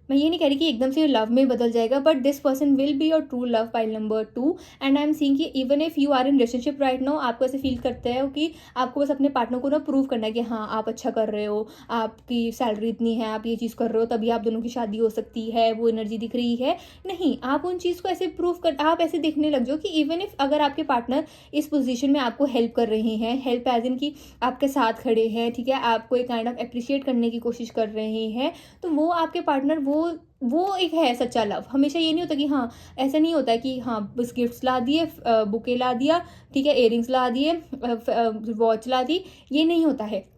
मैं ये नहीं कह रही कि एकदम से लव में बदल जाएगा, but this person will be your true love. Pile number 2, and I am seeing कि even if you are in relationship right now, आपको ऐसे फील करते हैं कि आपको बस अपने पार्टनर को ना प्रूव करना है कि हाँ आप अच्छा कर रहे हो, आपकी सैलरी इतनी है, आप ये चीज़ कर रहे हो, तभी आप दोनों की शादी हो सकती है, वो एनर्जी दिख रही है. नहीं, आप उन चीज़ को ऐसे प्रूव कर, आप ऐसे देखने लग जाओ कि इवन इफ अगर आपके पार्टनर इस पोजीशन में आपको हेल्प कर रहे हैं, हेल्प एज इन कि आपके साथ खड़े हैं, ठीक है, आपको एक काइंड ऑफ अप्रिशिएट करने की कोशिश कर रहे हैं, तो वो आपके पार्टनर वो एक है सच्चा लव. हमेशा ये नहीं होता कि हाँ, ऐसा नहीं होता कि हाँ बस गिफ्ट्स ला दिए, बुके ला दिया, ठीक है, इयरिंग्स ला दिए, वॉच ला दी. ये नहीं होता है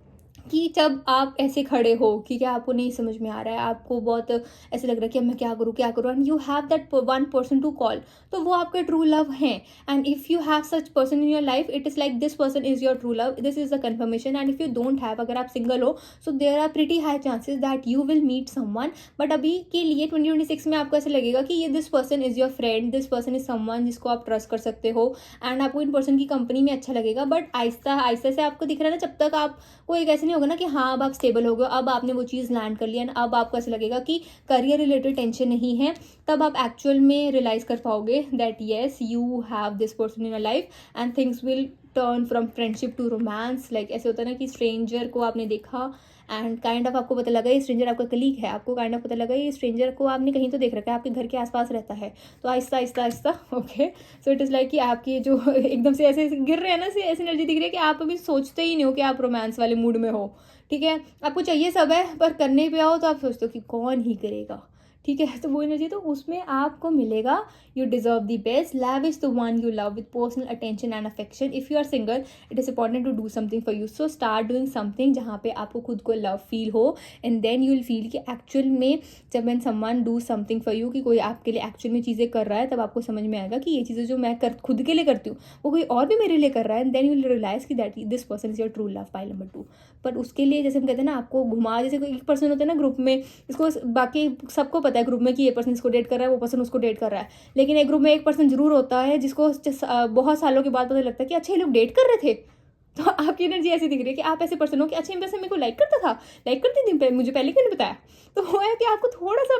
कि जब आप ऐसे खड़े हो, ठीक है, आपको नहीं समझ में आ रहा है, आपको बहुत ऐसे लग रहा है कि अब मैं क्या करूँ, and you have that one person to call, तो वो आपका ट्रू लव है. And if you have such person in your life, it is like this person is your true love. This is the confirmation. And if you don't have, अगर आप single हो, so there are pretty high chances that you will meet someone. But अभी के लिए 2026 में आपको ऐसा लगेगा कि ये this person is your friend, this person is someone जिसको आप ट्रस्ट कर सकते हो, एंड आपको इन पर्सन की कंपनी में अच्छा लगेगा. बट आहिस्ता आहिस्ता से आपको दिख रहा है ना, जब तक आपको एक ऐसे नहीं होगा ना कि हाँ अब आप स्टेबल हो गए, अब आपने वो चीज़ लैंड कर लिया, अब आपको ऐसा लगेगा कि करियर रिलेटेड टेंशन नहीं है, तब आप एक्चुअल में रियलाइज कर पाओगे that yes you have this person in your life and things will turn from friendship to romance. Like ऐसे होता है ना कि स्ट्रेंजर को आपने देखा एंड काइंड ऑफ आपको पता लगा ये स्ट्रेंजर आपका कलीग है, आपको काइंड ऑफ पता लगा ये स्ट्रेंजर को आपने कहीं तो देख रखा है, आपके घर के आसपास रहता है. तो Aahista Aahista Aahista okay, so it is like कि आपकी जो एकदम से ऐसे गिर रहे हैं ना, ऐसी एनर्जी दिख रही है कि आप अभी सोचते ही नहीं हो कि आप रोमांस वाले मूड में हो. ठीक है, आपको चाहिए सब है, पर करने पे आओ तो आप सोचते हो कि कौन ही करेगा. ठीक है, तो वो एनर्जी तो उसमें आपको मिलेगा. You deserve the best. Love is the one you love with personal attention and affection. If you are single, it is important to do something for you. So start doing something जहाँ पे आपको खुद को love feel हो, and then you will feel कि actual में जब मैं someone do something for you, कि कोई आपके लिए एक्चुअल में चीज़ें कर रहा है, तब आपको समझ में आएगा कि ये चीज़ें जो मैं खुद के लिए करती हूँ वो कोई और भी मेरे लिए कर रहा है. And then you will realise कि that this person is your true love. Pile number 2, पर उसके लिए जैसे हम कहते हैं ना, आपको घुमा, जैसे कोई एक पर्सन होता है ना ग्रुप में, इसको बाकी सबको पता है ग्रुप में कि ये पर्सन इसको डेट कर रहा है, वो पर्सन उसको डेट कर रहा है, लेकिन एक ग्रुप में एक पर्सन जरूर होता है जिसको बहुत सालों के बाद पता लगता है कि अच्छा ये लोग डेट कर रहे थे. तो आपकी एनर्जी ऐसी दिख रही है कि आप ऐसे पर्सन हो कि अच्छा वैसे मेरे को लाइक करता था, लाइक करती थी, मुझे पहले क्यों नहीं बताया. तो वो है कि आपको थोड़ा सा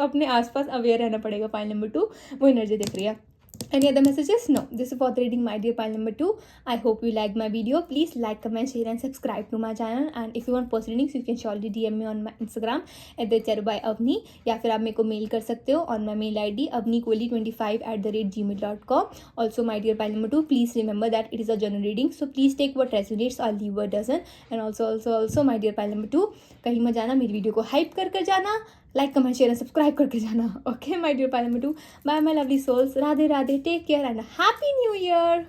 अपने आसपास अवेयर रहना पड़ेगा. पॉइंट नंबर 2, वो एनर्जी दिख रही है. Any other messages? No. This is for the reading, my dear pile number 2. I hope you liked my video. Please like, comment, share and subscribe to my channel. And if you want personal readings, you can surely DM me on my Instagram @cherubyavni, या फिर आप मेरे को mail कर सकते हो on my mail ID avnikoli25@gmail.com. Also, my dear pile number 2, please remember that it is a general reading, so please take what resonates or leave what doesn't. And also my dear pile number 2, कहीं मत जाना, मेरी video को hype कर जाना, like comment share and subscribe करके जाना. Okay my dear pile number 2, bye my lovely souls. Radhe Radhe, take care and happy new year.